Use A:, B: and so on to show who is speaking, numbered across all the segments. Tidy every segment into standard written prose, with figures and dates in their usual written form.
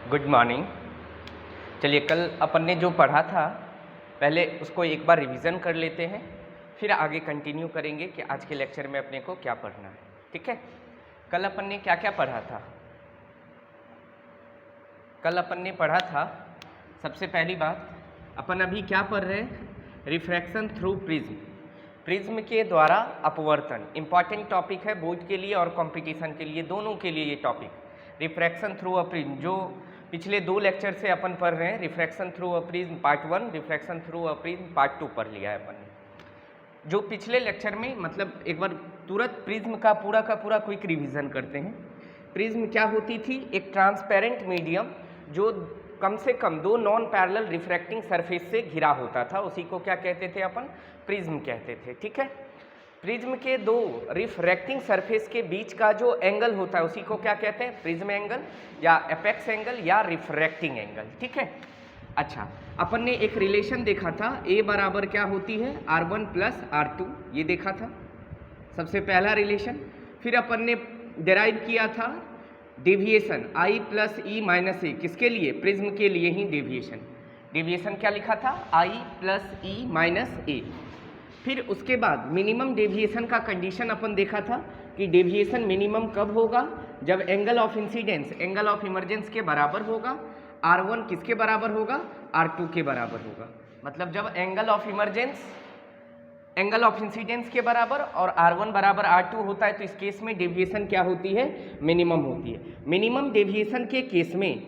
A: Good morning. चलिए, कल अपन ने जो पढ़ा था पहले उसको एक बार रिवीजन कर लेते हैं, फिर आगे कंटिन्यू करेंगे कि आज के लेक्चर में अपने को क्या पढ़ना है। ठीक है, कल अपन ने क्या क्या पढ़ा था? कल अपन ने पढ़ा था, सबसे पहली बात अपन अभी क्या पढ़ रहे हैं? रिफ्रैक्शन थ्रू प्रिज्म, प्रिज्म के द्वारा अपवर्तन। इंपॉर्टेंट टॉपिक है बोर्ड के लिए और कंपटीशन के लिए, दोनों के लिए ये topic. Refraction through a prism जो पिछले 2 लेक्चर से अपन पढ़ रहे हैं, refraction through a prism part 1, refraction through a prism part 2 पढ़ लिया है अपन ने। जो पिछले लेक्चर में, मतलब एक बार तुरंत प्रिज्म का पूरा क्विक रिवीजन करते हैं। प्रिज्म क्या होती थी? एक ट्रांसपेरेंट मीडियम जो कम से कम 2 नॉन पैरेलल रिफ्रैक्टिंग सरफेस से घिरा होता था, उसी को क्या कहते थे अपन? प्रिज्म कहते थे। ठीक है, प्रिज्म के 2 रिफ्रैक्टिंग सरफेस के बीच का जो एंगल होता है उसी को क्या कहते हैं? प्रिज्म एंगल या एपेक्स एंगल या रिफ्रैक्टिंग एंगल। ठीक है, अच्छा, अपन ने एक रिलेशन देखा था, A बराबर क्या होती है? R1 प्लस R2, ये देखा था सबसे पहला रिलेशन। फिर अपन ने डिराइव किया था deviation I plus E minus A, किसके लिए? प्रिज्म के लिए ही डेविएशन। डेविएशन क्या लिखा था? I प्लस E माइनस ए। फिर उसके बाद मिनिमम डेविएशन का कंडीशन अपन देखा था कि डेविएशन मिनिमम कब होगा? जब angle of incidence angle of emergence के बराबर होगा। R1 किसके बराबर होगा? R2 के बराबर होगा। मतलब जब angle of emergence angle of incidence के बराबर और R1 बराबर R2 होता है, तो इस केस में डेविएशन क्या होती है? मिनिमम होती है। मिनिमम डेविएशन के केस में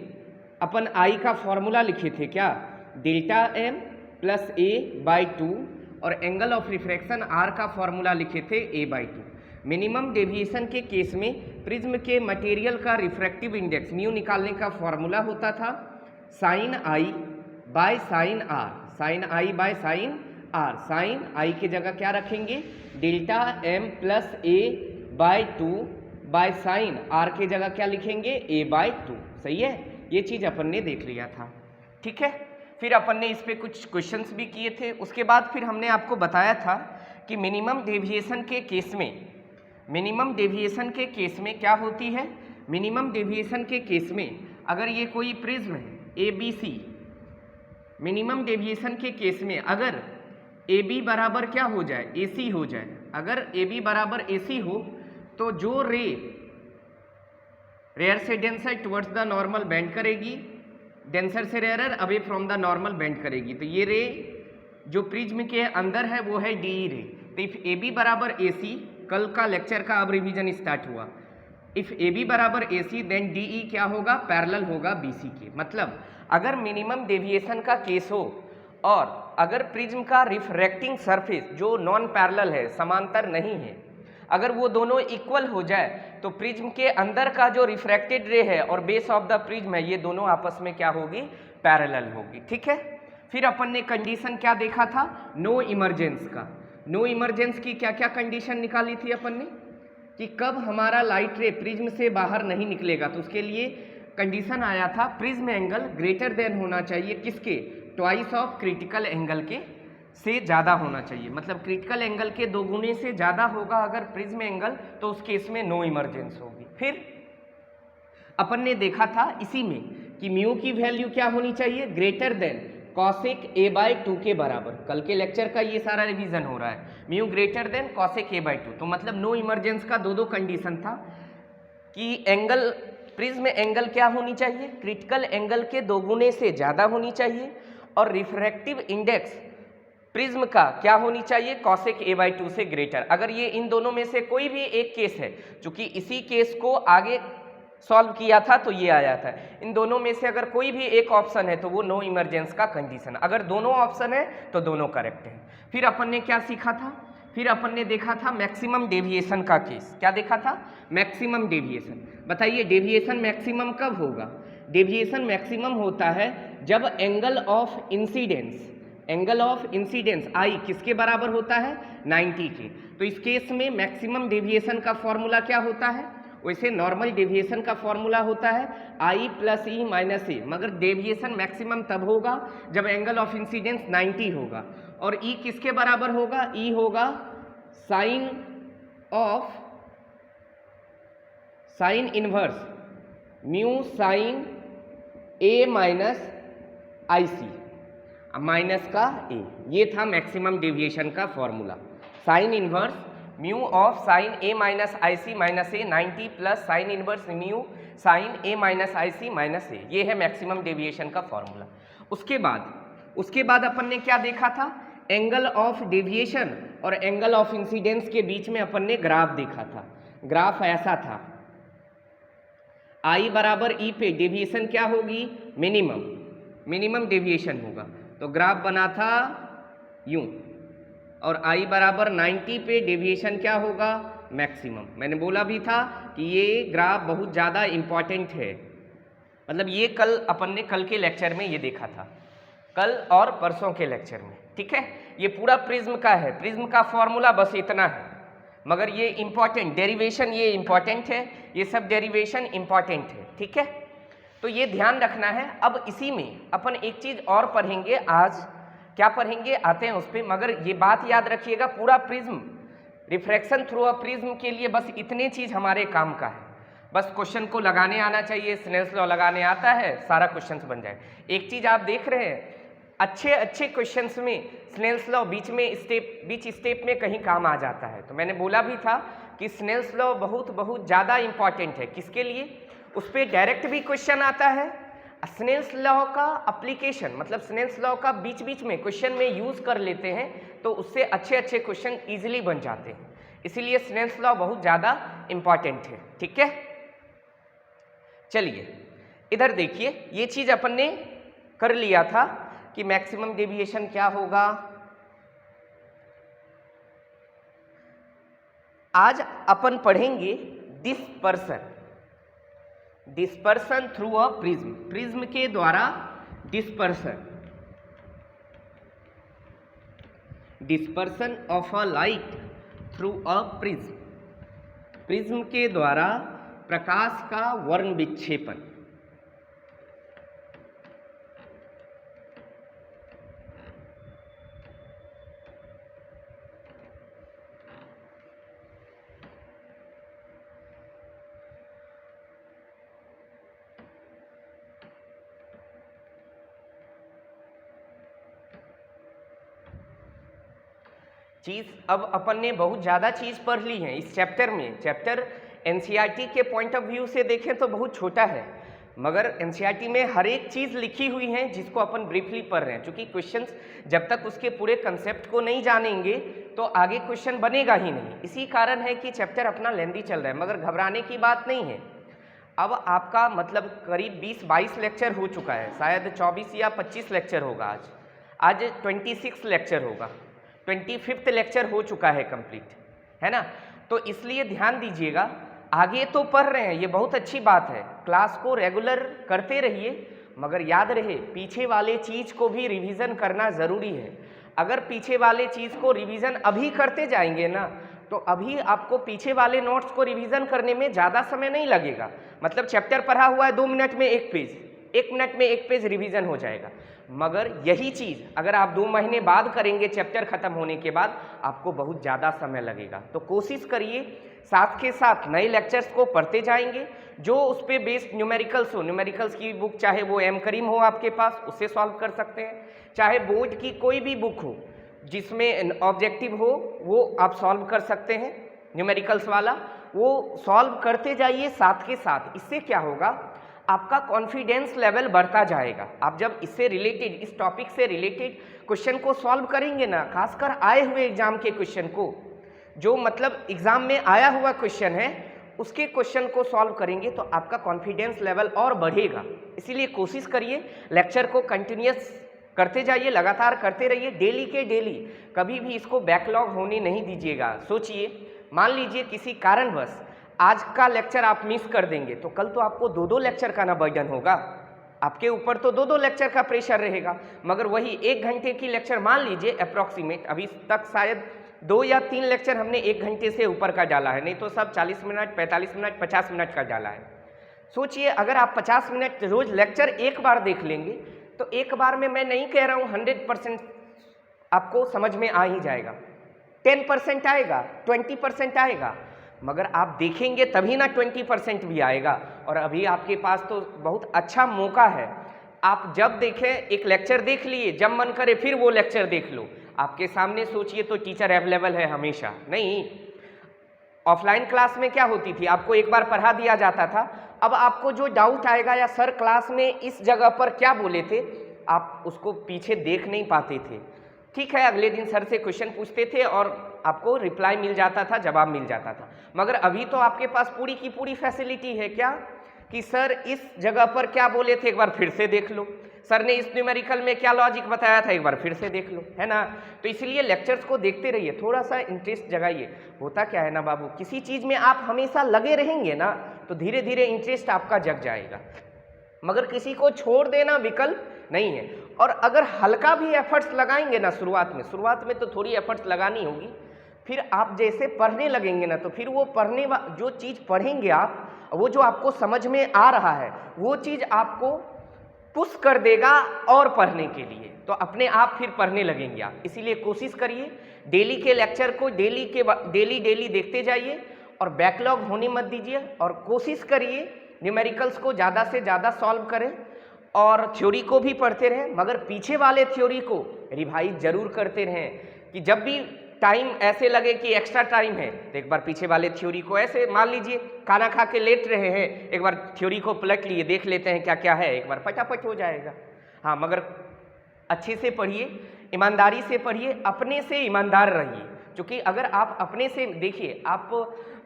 A: अपन I का फॉर्मूला लिखे थे क्या? Delta M plus A by 2, और एंगल ऑफ रिफ्रैक्शन R का फॉर्मूला लिखे थे A बाई 2। मिनिमम डेविएशन के केस में प्रिज्म के मटेरियल का रिफ्रैक्टिव इंडेक्स म्यू निकालने का फॉर्मूला होता था sine I by sine R, sine I by sine R। Sine I की जगह क्या रखेंगे? Delta M plus A by 2 by sine R की जगह क्या लिखेंगे? A by 2। सही है, ये चीज़ अपन ने देख लिया था। ठीक है, फिर अपन ने इस पे कुछ क्वेश्चंस भी किए थे। उसके बाद फिर हमने आपको बताया था कि मिनिमम डेविएशन के केस में, मिनिमम डेविएशन के केस में क्या होती है? मिनिमम डेविएशन के केस में अगर ये कोई प्रिज्म है ABC, मिनिमम डेविएशन के केस में अगर AB बराबर क्या हो जाए? AC हो जाए। अगर AB बराबर AC हो तो जो रे रेयर से denser towards the normal bend करेगी, डेंसर से rarer away from the normal bend करेगी। तो ये रे जो प्रिज्म के अंदर है वो है DE रे। तो इफ AB बराबर AC, कल का लेक्चर का अब रिवीजन स्टार्ट हुआ, इफ AB बराबर AC देन DE क्या होगा? पैरेलल होगा BC के। मतलब अगर मिनिमम डेविएशन का केस हो और अगर प्रिज्म का रिफ्रैक्टिंग सरफेस जो नॉन पैरेलल है, समांतर नहीं है, अगर वो दोनों इक्वल हो जाए तो प्रिज्म के अंदर का जो रिफ्रैक्टेड रे है और बेस ऑफ द प्रिज्म है, ये दोनों आपस में क्या होगी? पैरेलल होगी। ठीक है, फिर अपन ने कंडीशन क्या देखा था? नो इमरजेंस का। नो इमरजेंस की क्या क्या कंडीशन निकाली थी अपन ने कि कब हमारा लाइट रे प्रिज्म से बाहर नहीं निकलेगा? तो उसके लिए कंडीशन आया था प्रिज्म एंगल ग्रेटर देन होना चाहिए किसके? ट्वाइस ऑफ क्रिटिकल एंगल के से ज़्यादा होना चाहिए। मतलब क्रिटिकल एंगल के 2 गुने से ज़्यादा होगा अगर प्रिज्म एंगल, तो उस केस में नो इमरजेंस होगी। फिर अपन ने देखा था इसी में कि म्यू की वैल्यू क्या होनी चाहिए? Greater than cosec A by 2 के बराबर। कल के लेक्चर का ये सारा रिवीजन हो रहा है, mu greater than cosec A by 2। तो मतलब नो इमरजेंस का 2 कंडीशन था कि एंगल प्रिज्म एंगल क्या होनी चाहिए? क्रिटिकल एंगल के 2 गुने से ज़्यादा होनी चाहिए, और रिफ्रैक्टिव इंडेक्स प्रिज्म का क्या होनी चाहिए? कॉसेक A बाई 2 से ग्रेटर। अगर ये इन दोनों में से कोई भी एक केस है, चूंकि इसी केस को आगे सॉल्व किया था तो ये आया था, इन दोनों में से अगर कोई भी एक ऑप्शन है तो वो नो इमरजेंस का कंडीशन। अगर दोनों ऑप्शन है तो दोनों करेक्ट है। फिर अपन ने क्या सीखा था? फिर अपन ने देखा था मैक्सिमम डेविएशन का केस। क्या देखा था? Maximum deviation. बताइए डेविएशन मैक्सिमम कब होगा? डेविएशन मैक्सिमम होता है जब angle of incidence, angle of incidence I किसके बराबर होता है? 90 के। तो इस केस में मैक्सिमम डेविएशन का फॉर्मूला क्या होता है? वैसे नॉर्मल डेविएशन का फॉर्मूला होता है I प्लस E माइनस ए, मगर डेविएशन मैक्सिमम तब होगा जब एंगल ऑफ इंसिडेंस 90 होगा। और E किसके बराबर होगा? E होगा sine of sine inverse mu sine A minus I C, minus का ए, ये था मैक्सिमम डेविएशन का formula. Sine inverse mu of sine A minus I C minus A 90 plus sine inverse mu sine A minus I C minus A, ये है maximum deviation का formula. उसके बाद अपन ने क्या देखा था, एंगल ऑफ डेविएशन और एंगल ऑफ इंसिडेंस के बीच में अपन ने ग्राफ देखा था। ग्राफ ऐसा था, आई बराबर ई पे डेविएशन क्या होगी, मिनिमम डेविएशन होगा, तो ग्राफ बना था यूं, और आई बराबर 90 पे डेविएशन क्या होगा, मैक्सिमम। मैंने बोला भी था कि ये ग्राफ बहुत ज़्यादा इम्पॉर्टेंट है, मतलब ये अपन ने कल के लेक्चर में ये देखा था, कल और परसों के लेक्चर में, ठीक है। ये पूरा प्रिज्म का है, प्रिज्म का फॉर्मूला बस इतना है, मगर ये इम्पॉर्टेंट डेरिवेशन, ये इम्पॉर्टेंट है, ये सब डेरिवेशन इम्पॉर्टेंट है, ठीक है। तो ये ध्यान रखना है। अब इसी में अपन एक चीज़ और पढ़ेंगे आज, क्या पढ़ेंगे आते हैं उस पर, मगर ये बात याद रखिएगा, पूरा prism refraction through a prism के लिए बस इतने चीज़ हमारे काम का है, बस क्वेश्चन को लगाने आना चाहिए, स्नेल्स लॉ लगाने आता है, सारा क्वेश्चन बन जाए। एक चीज़ आप देख रहे हैं, अच्छे क्वेश्चंस में स्नेल्स लॉ बीच स्टेप में कहीं काम आ जाता है। तो मैंने बोला भी था कि स्नेल्स लॉ बहुत ज़्यादा इम्पॉर्टेंट है, किसके लिए, उस पर डायरेक्ट भी क्वेश्चन आता है, स्नेल्स लॉ का अप्लीकेशन, मतलब स्नेल्स लॉ का बीच में क्वेश्चन में यूज़ कर लेते हैं, तो उससे अच्छे क्वेश्चन ईजिली बन जाते हैं, इसीलिए स्नेल्स लॉ बहुत ज़्यादा इम्पॉर्टेंट है, ठीक है। चलिए इधर देखिए, ये चीज़ अपन ने कर लिया था कि मैक्सिमम डेविएशन क्या होगा। आज अपन पढ़ेंगे डिस्पर्सन थ्रू अ प्रिज्म के द्वारा dispersion of a light through a prism के द्वारा प्रकाश का वर्ण विक्षेपन। अब अपन ने बहुत ज़्यादा चीज़ पढ़ ली है इस चैप्टर में। चैप्टर एनसीईआरटी के पॉइंट ऑफ व्यू से देखें तो बहुत छोटा है, मगर एनसीईआरटी में हर एक चीज़ लिखी हुई है जिसको अपन ब्रीफली पढ़ रहे हैं, क्योंकि क्वेश्चंस जब तक उसके पूरे कंसेप्ट को नहीं जानेंगे तो आगे क्वेश्चन बनेगा ही नहीं। इसी कारण है कि चैप्टर अपना लेंदी चल रहा है, मगर घबराने की बात नहीं है। अब आपका मतलब करीब 20-22 लेक्चर हो चुका है, शायद 24 या 25 लेक्चर होगा आज 26 लेक्चर होगा, 25th लेक्चर हो चुका है कंप्लीट, है ना। तो इसलिए ध्यान दीजिएगा, आगे तो पढ़ रहे हैं, ये बहुत अच्छी बात है, क्लास को रेगुलर करते रहिए, मगर याद रहे पीछे वाले चीज़ को भी रिवीजन करना ज़रूरी है। अगर पीछे वाले चीज़ को रिवीजन अभी करते जाएंगे ना, तो अभी आपको पीछे वाले नोट्स को रिवीजन करने में ज़्यादा समय नहीं लगेगा। मतलब चैप्टर पढ़ा हुआ है 2 मिनट में 1 पेज, 1 मिनट में 1 पेज रिवीजन हो जाएगा, मगर यही चीज़ अगर आप 2 महीने बाद करेंगे, चैप्टर ख़त्म होने के बाद, आपको बहुत ज़्यादा समय लगेगा। तो कोशिश करिए साथ के साथ नए लेक्चर्स को पढ़ते जाएंगे, जो उस पर बेस्ड न्यूमेरिकल्स हो, न्यूमेरिकल्स की बुक चाहे वो एम करीम हो आपके पास, उससे सॉल्व कर सकते हैं, चाहे बोर्ड की कोई भी बुक हो जिसमें ऑब्जेक्टिव हो, वो आप सॉल्व कर सकते हैं, न्यूमेरिकल्स वाला वो सॉल्व करते जाइए साथ के साथ। इससे क्या होगा, आपका कॉन्फिडेंस लेवल बढ़ता जाएगा। आप जब इससे रिलेटेड, इस टॉपिक से रिलेटेड क्वेश्चन को सॉल्व करेंगे ना, खासकर आए हुए एग्जाम के क्वेश्चन को, जो मतलब एग्जाम में आया हुआ क्वेश्चन है, उसके क्वेश्चन को सॉल्व करेंगे तो आपका कॉन्फिडेंस लेवल और बढ़ेगा। इसीलिए कोशिश करिए लेक्चर को कंटिन्यूस करते जाइए, लगातार करते रहिए, डेली के डेली, कभी भी इसको बैकलॉग होने नहीं दीजिएगा। सोचिए, मान लीजिए किसी कारणवश आज का लेक्चर आप मिस कर देंगे, तो कल तो आपको 2-2 लेक्चर का ना बर्डन होगा, आपके ऊपर तो 2-2 लेक्चर का प्रेशर रहेगा। मगर वही 1 घंटे की लेक्चर मान लीजिए अप्रॉक्सीमेट, अभी तक शायद 2 या 3 लेक्चर हमने 1 घंटे से ऊपर का डाला है, नहीं तो सब 40 मिनट, 45 मिनट, 50 मिनट का डाला है। सोचिए अगर आप 50 मिनट रोज लेक्चर एक बार देख लेंगे, तो एक बार में मैं नहीं कह रहा हूँ 100% आपको समझ में आ ही जाएगा, 10% आएगा, 20% आएगा, मगर आप देखेंगे तभी ना 20% भी आएगा। और अभी आपके पास तो बहुत अच्छा मौका है, आप जब देखें एक लेक्चर देख लिए, जब मन करे फिर वो लेक्चर देख लो। आपके सामने सोचिए तो टीचर अवेलेबल है हमेशा नहीं। ऑफलाइन क्लास में क्या होती थी, आपको एक बार पढ़ा दिया जाता था, अब आपको जो डाउट आएगा या सर क्लास में इस जगह पर क्या बोले थे, आप उसको पीछे देख नहीं पाते थे। ठीक है, अगले दिन सर से क्वेश्चन पूछते थे और आपको रिप्लाई मिल जाता था, जवाब मिल जाता था। मगर अभी तो आपके पास पूरी की पूरी फैसिलिटी है क्या, कि सर इस जगह पर क्या बोले थे एक बार फिर से देख लो, सर ने इस न्यूमेरिकल में क्या लॉजिक बताया था एक बार फिर से देख लो, है ना। तो इसलिए लेक्चर्स को देखते रहिए, थोड़ा सा इंटरेस्ट जगाइए। होता क्या है ना बाबू, किसी चीज़ में आप हमेशा लगे रहेंगे ना तो धीरे धीरे इंटरेस्ट आपका जग जाएगा, मगर किसी को छोड़ देना विकल्प नहीं है। और अगर हल्का भी एफर्ट्स लगाएंगे ना शुरुआत में तो थोड़ी एफर्ट्स लगानी होगी, फिर आप जैसे पढ़ने लगेंगे ना तो फिर वो जो चीज़ पढ़ेंगे आप, वो जो आपको समझ में आ रहा है वो चीज़ आपको पुश कर देगा और पढ़ने के लिए, तो अपने आप फिर पढ़ने लगेंगे आप। इसीलिए कोशिश करिए डेली के लेक्चर को डेली देखते जाइए और बैकलॉग होने मत दीजिए, और कोशिश करिए न्यूमेरिकल्स को ज़्यादा से ज़्यादा सॉल्व करें और थ्योरी को भी पढ़ते रहें, मगर पीछे वाले थ्योरी को रिवाइज जरूर करते रहें, कि जब भी टाइम ऐसे लगे कि एक्स्ट्रा टाइम है तो एक बार पीछे वाले थ्योरी को, ऐसे मान लीजिए खाना खा के लेट रहे हैं, एक बार थ्योरी को पलट लिए, देख लेते हैं क्या क्या है, एक बार फटाफट हो जाएगा। हाँ, मगर अच्छे से पढ़िए, ईमानदारी से पढ़िए, अपने से ईमानदार रहिए, क्योंकि अगर आप अपने से देखिए, आप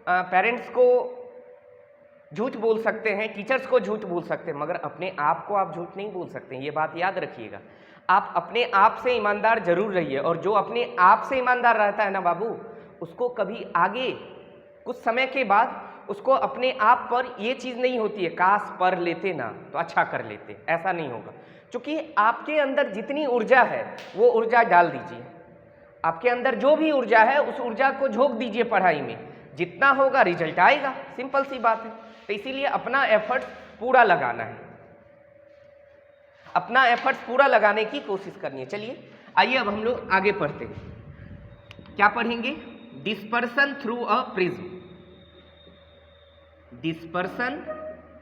A: पेरेंट्स को झूठ बोल सकते हैं, टीचर्स को झूठ बोल सकते हैं, मगर अपने आप को आप झूठ नहीं बोल सकते, ये बात याद रखिएगा। आप अपने आप से ईमानदार जरूर रहिए, और जो अपने आप से ईमानदार रहता है ना बाबू, उसको कभी आगे कुछ समय के बाद उसको अपने आप पर ये चीज़ नहीं होती है काश पढ़ लेते ना तो अच्छा कर लेते, ऐसा नहीं होगा। क्योंकि आपके अंदर जितनी ऊर्जा है वो ऊर्जा डाल दीजिए, आपके अंदर जो भी ऊर्जा है उस ऊर्जा को झोंक दीजिए पढ़ाई में, जितना होगा रिजल्ट आएगा, सिंपल सी बात है। तो इसीलिए अपना एफर्ट पूरा लगाना है, अपना एफर्ट पूरा लगाने की कोशिश करनी है। चलिए आइए अब हम लोग आगे पढ़ते हैं। क्या पढ़ेंगे? Dispersion through a prism. Dispersion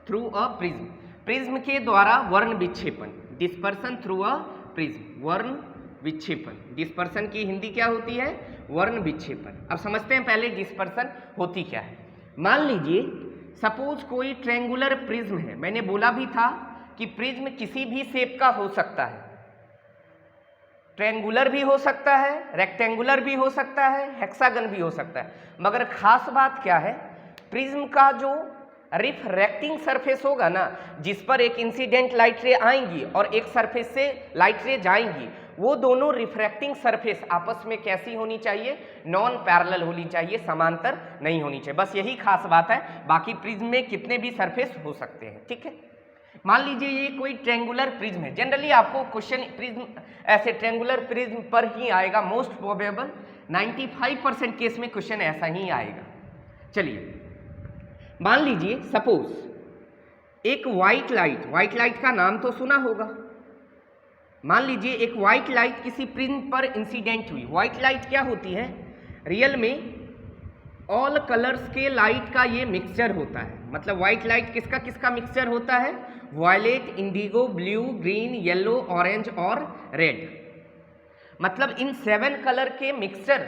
A: through a prism, prism के द्वारा वर्ण विक्षेपण। डिस्पर्सन थ्रू अ प्रिज्म, वर्ण विक्षेपण। डिस्पर्सन की हिंदी क्या होती है? वर्ण विक्षेपण। अब समझते हैं पहले डिस्पर्सन होती क्या है। मान लीजिए सपोज कोई ट्रायंगुलर प्रिज्म है, मैंने बोला भी था कि प्रिज्म किसी भी शेप का हो सकता है, ट्रायंगुलर भी हो सकता है, रेक्टेंगुलर भी हो सकता है, हेक्सागन भी हो सकता है, मगर खास बात क्या है, प्रिज्म का जो रिफ्रैक्टिंग सरफेस होगा ना, जिस पर एक इंसिडेंट लाइट रे आएंगी और एक सरफेस से लाइट रे जाएंगी, वो दोनों रिफ्रैक्टिंग सरफेस आपस में कैसी होनी चाहिए? नॉन पैरेलल होनी चाहिए, समांतर नहीं होनी चाहिए, बस यही खास बात है। बाकी प्रिज्म में कितने भी सरफेस हो सकते हैं, ठीक है। मान लीजिए ये कोई ट्रायंगुलर प्रिज्म है, जनरली आपको क्वेश्चन प्रिज्म ऐसे ट्रायंगुलर प्रिज्म पर ही आएगा, मोस्ट प्रोबेबल 95% केस में क्वेश्चन ऐसा ही आएगा। चलिए मान लीजिए सपोज एक व्हाइट लाइट का नाम तो सुना होगा, मान लीजिए एक व्हाइट लाइट किसी प्रिज्म पर इंसिडेंट हुई। व्हाइट लाइट क्या होती है? रियल में ऑल कलर्स के लाइट का ये मिक्सचर होता है, मतलब व्हाइट लाइट किसका किसका मिक्सचर होता है? Violet, indigo, blue, green, yellow, orange और रेड। मतलब इन 7 कलर के मिक्सचर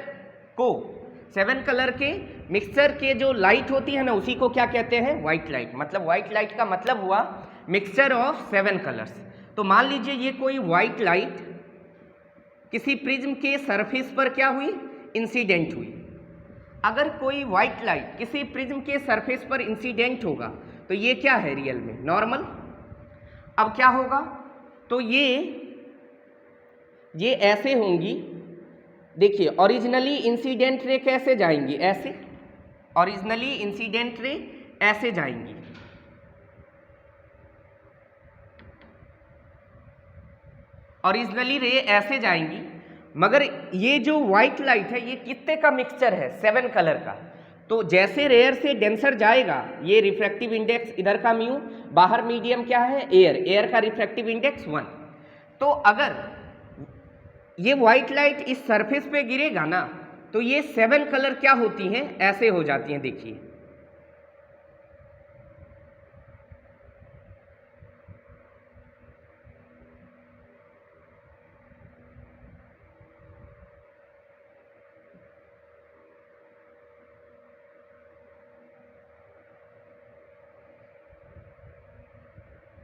A: को, 7 कलर के मिक्सचर के जो लाइट होती है ना, उसी को क्या कहते हैं? White light. मतलब व्हाइट लाइट का मतलब हुआ मिक्सचर ऑफ 7 कलर्स। तो मान लीजिए ये कोई व्हाइट लाइट किसी प्रिज्म के सरफेस पर क्या हुई? इंसिडेंट हुई। अगर कोई व्हाइट लाइट किसी प्रिज्म के सरफेस पर इंसिडेंट होगा तो ये क्या है? रियल में नॉर्मल। अब क्या होगा? तो ये ऐसे होंगी, देखिए ओरिजिनली इंसिडेंट रे कैसे जाएंगी? ऐसे, ओरिजिनली इंसिडेंट रे ऐसे जाएंगी, ओरिजिनली रे ऐसे जाएंगी, मगर ये जो व्हाइट लाइट है ये कितने का मिक्सचर है? 7 कलर का। तो जैसे रेयर से डेंसर जाएगा, ये रिफ्रैक्टिव इंडेक्स इधर का म्यू, बाहर मीडियम क्या है? एयर का रिफ्रैक्टिव इंडेक्स 1। तो अगर ये व्हाइट लाइट इस सरफेस पे गिरेगा ना तो ये 7 कलर क्या होती हैं? ऐसे हो जाती हैं, देखिए।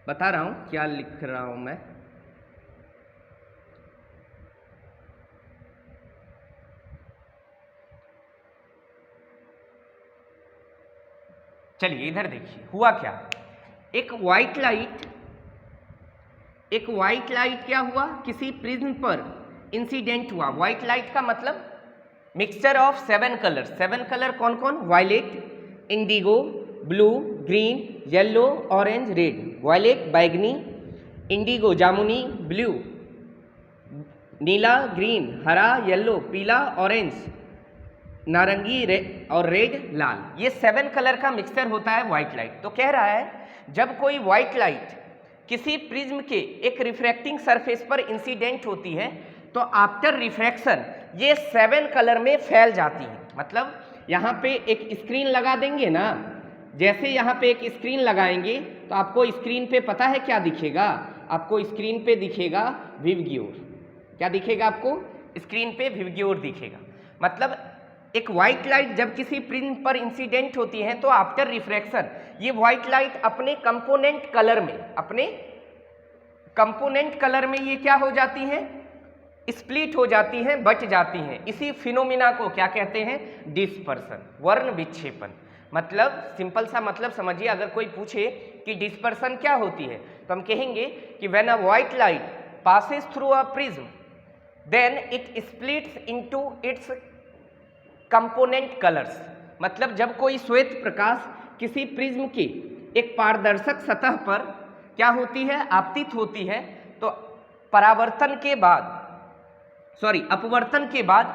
A: बता रहा हूँ क्या लिख रहा हूँ मैं। चलिए इधर देखिए हुआ क्या, एक व्हाइट लाइट क्या हुआ, किसी प्रिज्म पर इंसिडेंट हुआ। व्हाइट लाइट का मतलब मिक्सचर ऑफ 7 कलर। 7 कलर कौन कौन, violet, indigo, blue, green, yellow, orange, red. Violet बैगनी, इंडिगो जामुनी, ब्लू नीला, ग्रीन हरा, येलो पीला, ऑरेंज नारंगी और रेड लाल। ये 7 कलर का मिक्सचर होता है व्हाइट लाइट। तो कह रहा है जब कोई व्हाइट लाइट किसी प्रिज्म के एक रिफ्रैक्टिंग सरफेस पर इंसिडेंट होती है तो आफ्टर रिफ्रैक्शन ये 7 कलर में फैल जाती है। मतलब यहाँ पे एक स्क्रीन लगा देंगे ना, जैसे यहाँ पे एक स्क्रीन लगाएंगे तो आपको स्क्रीन पे पता है क्या दिखेगा, आपको स्क्रीन पे दिखेगा विवग्योर। क्या दिखेगा आपको, स्क्रीन पे विवग्योर दिखेगा। मतलब एक व्हाइट लाइट जब किसी प्रिज्म पर इंसिडेंट होती है तो आफ्टर रिफ्रैक्शन ये व्हाइट लाइट अपने कंपोनेंट कलर में ये क्या हो जाती है, स्प्लिट हो जाती हैं, बच जाती हैं। इसी फिनोमिना को क्या कहते हैं, डिस्पर्सन, वर्ण विक्षेपन। मतलब सिंपल सा मतलब समझिए, अगर कोई पूछे कि डिस्पर्सन क्या होती है तो हम कहेंगे कि when a white light passes through a prism then it splits into its component colors। मतलब जब कोई श्वेत प्रकाश किसी प्रिज्म की एक पारदर्शक सतह पर क्या होती है, आपतित होती है, तो अपवर्तन के बाद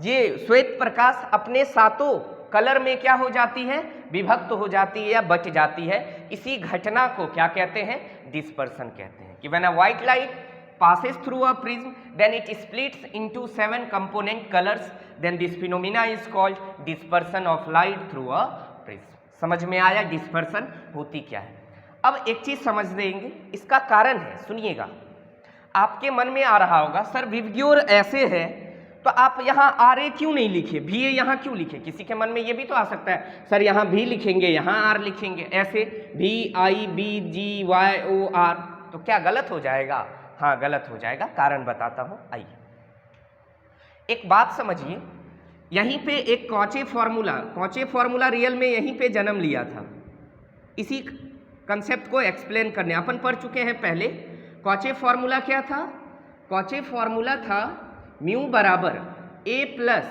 A: ये श्वेत प्रकाश अपने 7 कलर में क्या हो जाती है, विभक्त हो जाती है या बच जाती है। इसी घटना को क्या कहते हैं, डिस्पर्सन कहते हैं। कि when a white light passes through a prism then it splits into 7 component colors then this phenomena is called dispersion of light through a prism। समझ में आया डिस्पर्सन होती क्या है। अब एक चीज समझ लेंगे, इसका कारण है, सुनिएगा। आपके मन में आ रहा होगा सर विवग्योर ऐसे है तो आप यहाँ आर क्यों नहीं लिखे, भी यहाँ क्यों लिखे। किसी के मन में ये भी तो आ सकता है सर यहाँ भी लिखेंगे यहाँ आर लिखेंगे, ऐसे VIBGYOR तो क्या गलत हो जाएगा। हाँ गलत हो जाएगा, कारण बताता हूं। आइए एक बात समझिए, यहीं पे एक कॉचे फॉर्मूला रियल में यहीं पे जन्म लिया था। इसी कंसेप्ट को एक्सप्लेन करने अपन पढ़ चुके हैं पहले। कॉचे फॉर्मूला क्या था, कॉचे फॉर्मूला था म्यू बराबर A plus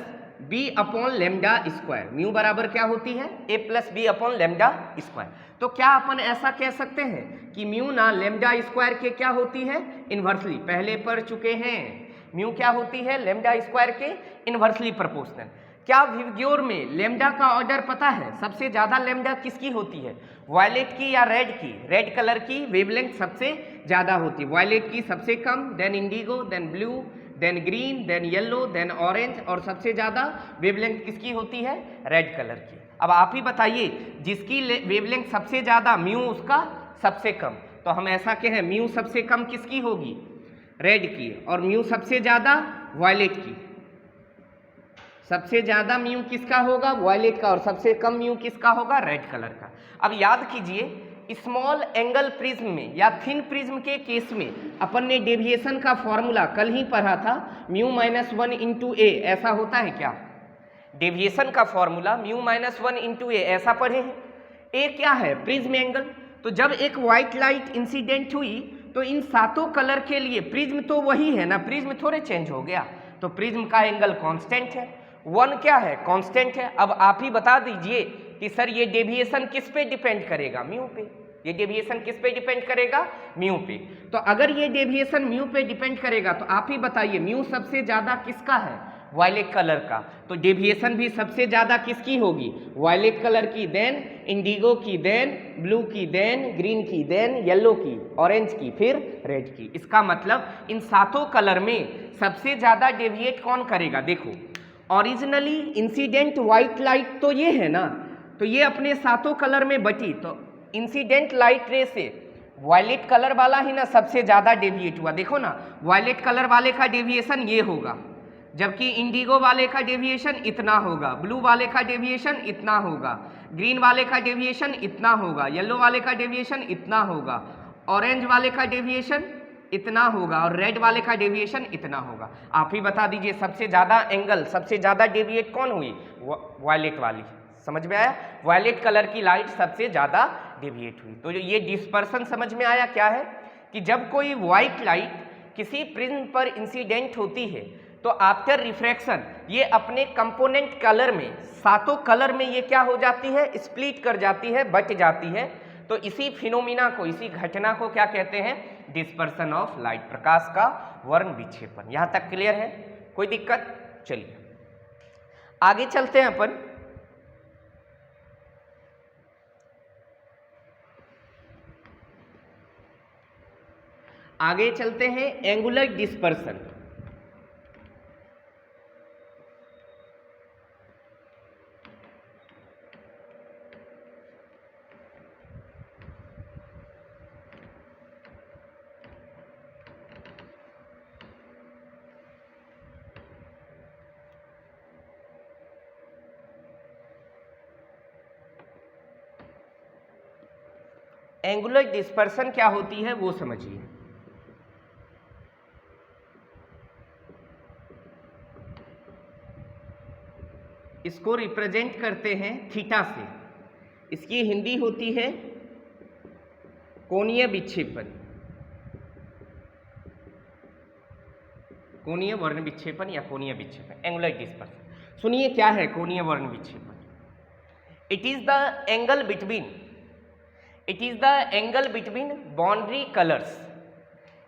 A: B upon lambda square. Mu बराबर क्या होती है, A plus B upon lambda square. तो क्या अपन ऐसा कह सकते हैं कि म्यू ना लेमडा स्क्वायर के क्या होती है, इन्वर्सली, पहले पढ़ चुके हैं। म्यू क्या होती है, लेमडा स्क्वायर के इन्वर्सली प्रोपोर्शनल। क्या विवग्योर में लेमडा का ऑर्डर पता है, सबसे ज्यादा लेमडा किसकी होती है, वायलेट की या रेड की। रेड कलर की वेवलेंथ सबसे ज्यादा होती है, वायलेट की सबसे कम, then indigo, then blue, then green, then yellow, then orange, और सबसे ज्यादा वेवलेंथ किसकी होती है, रेड कलर की। अब आप ही बताइए जिसकी वेवलेंथ सबसे ज्यादा, म्यू उसका सबसे कम, तो हम ऐसा कहें म्यू सबसे कम किसकी होगी, रेड की, और म्यू सबसे ज्यादा वायलेट की। सबसे ज्यादा म्यू किसका होगा, वायलेट का, और सबसे कम म्यू किसका होगा, रेड कलर का। अब याद कीजिए स्मॉल एंगल प्रिज्म में या थिन प्रिज्म के केस में अपन ने डेविएशन का फॉर्मूला कल ही पढ़ा था, म्यू माइनस 1 इंटू ए। ऐसा होता है क्या, डेविएशन का फॉर्मूला म्यू माइनस 1 इंटू ए, ऐसा पढ़े हैं। ए क्या है, प्रिज्म एंगल। तो जब एक व्हाइट लाइट इंसिडेंट हुई तो इन 7 कलर के लिए प्रिज्म तो वही है ना, प्रिज्म थोड़े चेंज हो गया, तो प्रिज्म का एंगल कांस्टेंट है, 1 क्या है, कांस्टेंट है। अब आप ही बता दीजिए कि सर ये डेविएशन किस पे डिपेंड करेगा, म्यू पे। ये डेविएशन किस पे डिपेंड करेगा, म्यू पे। तो अगर ये डेविएशन म्यू पे डिपेंड करेगा तो आप ही बताइए म्यू सबसे ज्यादा किसका है, वायलेट कलर का, तो डेविएशन भी सबसे ज्यादा किसकी होगी, वायलेट कलर की, देन इंडिगो की, देन ब्लू की, देन ग्रीन की, देन येलो की, ऑरेंज की, फिर रेड की। इसका मतलब इन 7 कलर में सबसे ज्यादा डेविएट कौन करेगा। देखो ओरिजिनली इंसिडेंट व्हाइट लाइट तो ये है ना, तो ये अपने 7 कलर में बची, तो इंसिडेंट लाइट रे से वायलेट कलर वाला ही ना सबसे ज्यादा डेविएट हुआ। देखो ना, वायलेट कलर वाले का डेविएशन ये होगा, जबकि इंडिगो वाले का डेविएशन इतना होगा, ब्लू वाले का डेविएशन इतना होगा, ग्रीन वाले का डेविएशन इतना होगा, येलो वाले का डेविएशन इतना होगा, ऑरेंज वाले का डेविएशन इतना होगा और रेड वाले का डेविएशन इतना होगा। आप ही बता दीजिए सबसे ज़्यादा एंगल, सबसे ज़्यादा डेविएट कौन हुई? वायलेट वाली। समझ में आया? वायलेट कलर की लाइट सबसे ज़्यादा डेविएट हुई। तो जो ये डिस्पर्सन समझ में आया क्या है कि जब कोई व्हाइट लाइट किसी प्रिज्म पर इंसिडेंट होती है तो आफ्टर रिफ्रैक्शन ये अपने कंपोनेंट कलर में, सातों कलर में ये क्या हो जाती है? स्प्लिट कर जाती है, बट जाती है। तो इसी फिनोमिना को, इसी घटना को क्या कहते हैं? डिस्पर्सन ऑफ लाइट, प्रकाश का वर्ण विक्षेपण। यहां तक क्लियर है? कोई दिक्कत? चलिए आगे चलते हैं अपन। आगे चलते हैं एंगुलर डिस्पर्सन। एंगुलर डिस्पर्सन क्या होती है वो समझिए। इसको रिप्रेजेंट करते हैं थीटा से। इसकी हिंदी होती है कोणीय विक्षेपन, कोणीय वर्ण विक्षेपन या कोणीय विक्षेपन, एंगुलर डिस्पर्सन। सुनिए क्या है कोणीय वर्ण विक्षेपन। It is the angle between, it is the angle between boundary colours,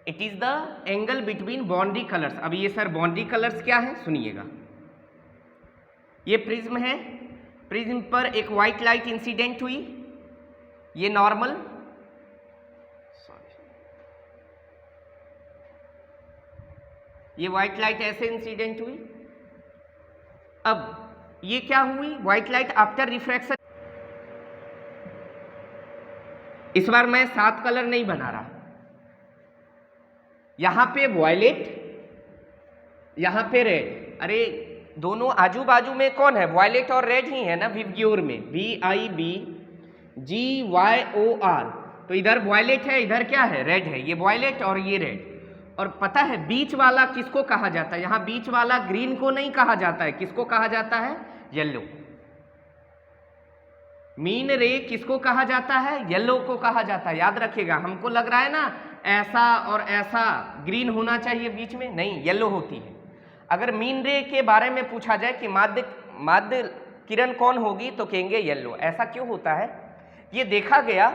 A: it is the angle between boundary colours. अब ये सर बाउंड्री कलर्स क्या है सुनिएगा। ये प्रिज्म है, प्रिज्म पर एक व्हाइट लाइट इंसिडेंट हुई, ये नॉर्मल, ये व्हाइट लाइट ऐसे इंसिडेंट हुई। अब ये क्या हुई? White light after refraction. इस बार मैं 7 कलर नहीं बना रहा, यहां पे वॉयलेट, यहां पे रेड। अरे दोनों आजू बाजू में कौन है? वॉयलेट और रेड ही है ना विबग्योर में, VIBGYOR। तो इधर वॉयलेट है, इधर क्या है? रेड है। ये वॉयलेट और ये रेड। और पता है बीच वाला किसको कहा जाता है? यहां बीच वाला ग्रीन को नहीं कहा जाता है, किसको कहा जाता है? येलो। मीन रे किसको कहा जाता है? येलो को कहा जाता है। याद रखिएगा, हमको लग रहा है ना ऐसा और ऐसा ग्रीन होना चाहिए बीच में, नहीं, येलो होती है। अगर मीन रे के बारे में पूछा जाए कि माध्य किरण कौन होगी तो कहेंगे येलो। ऐसा क्यों होता है? ये देखा गया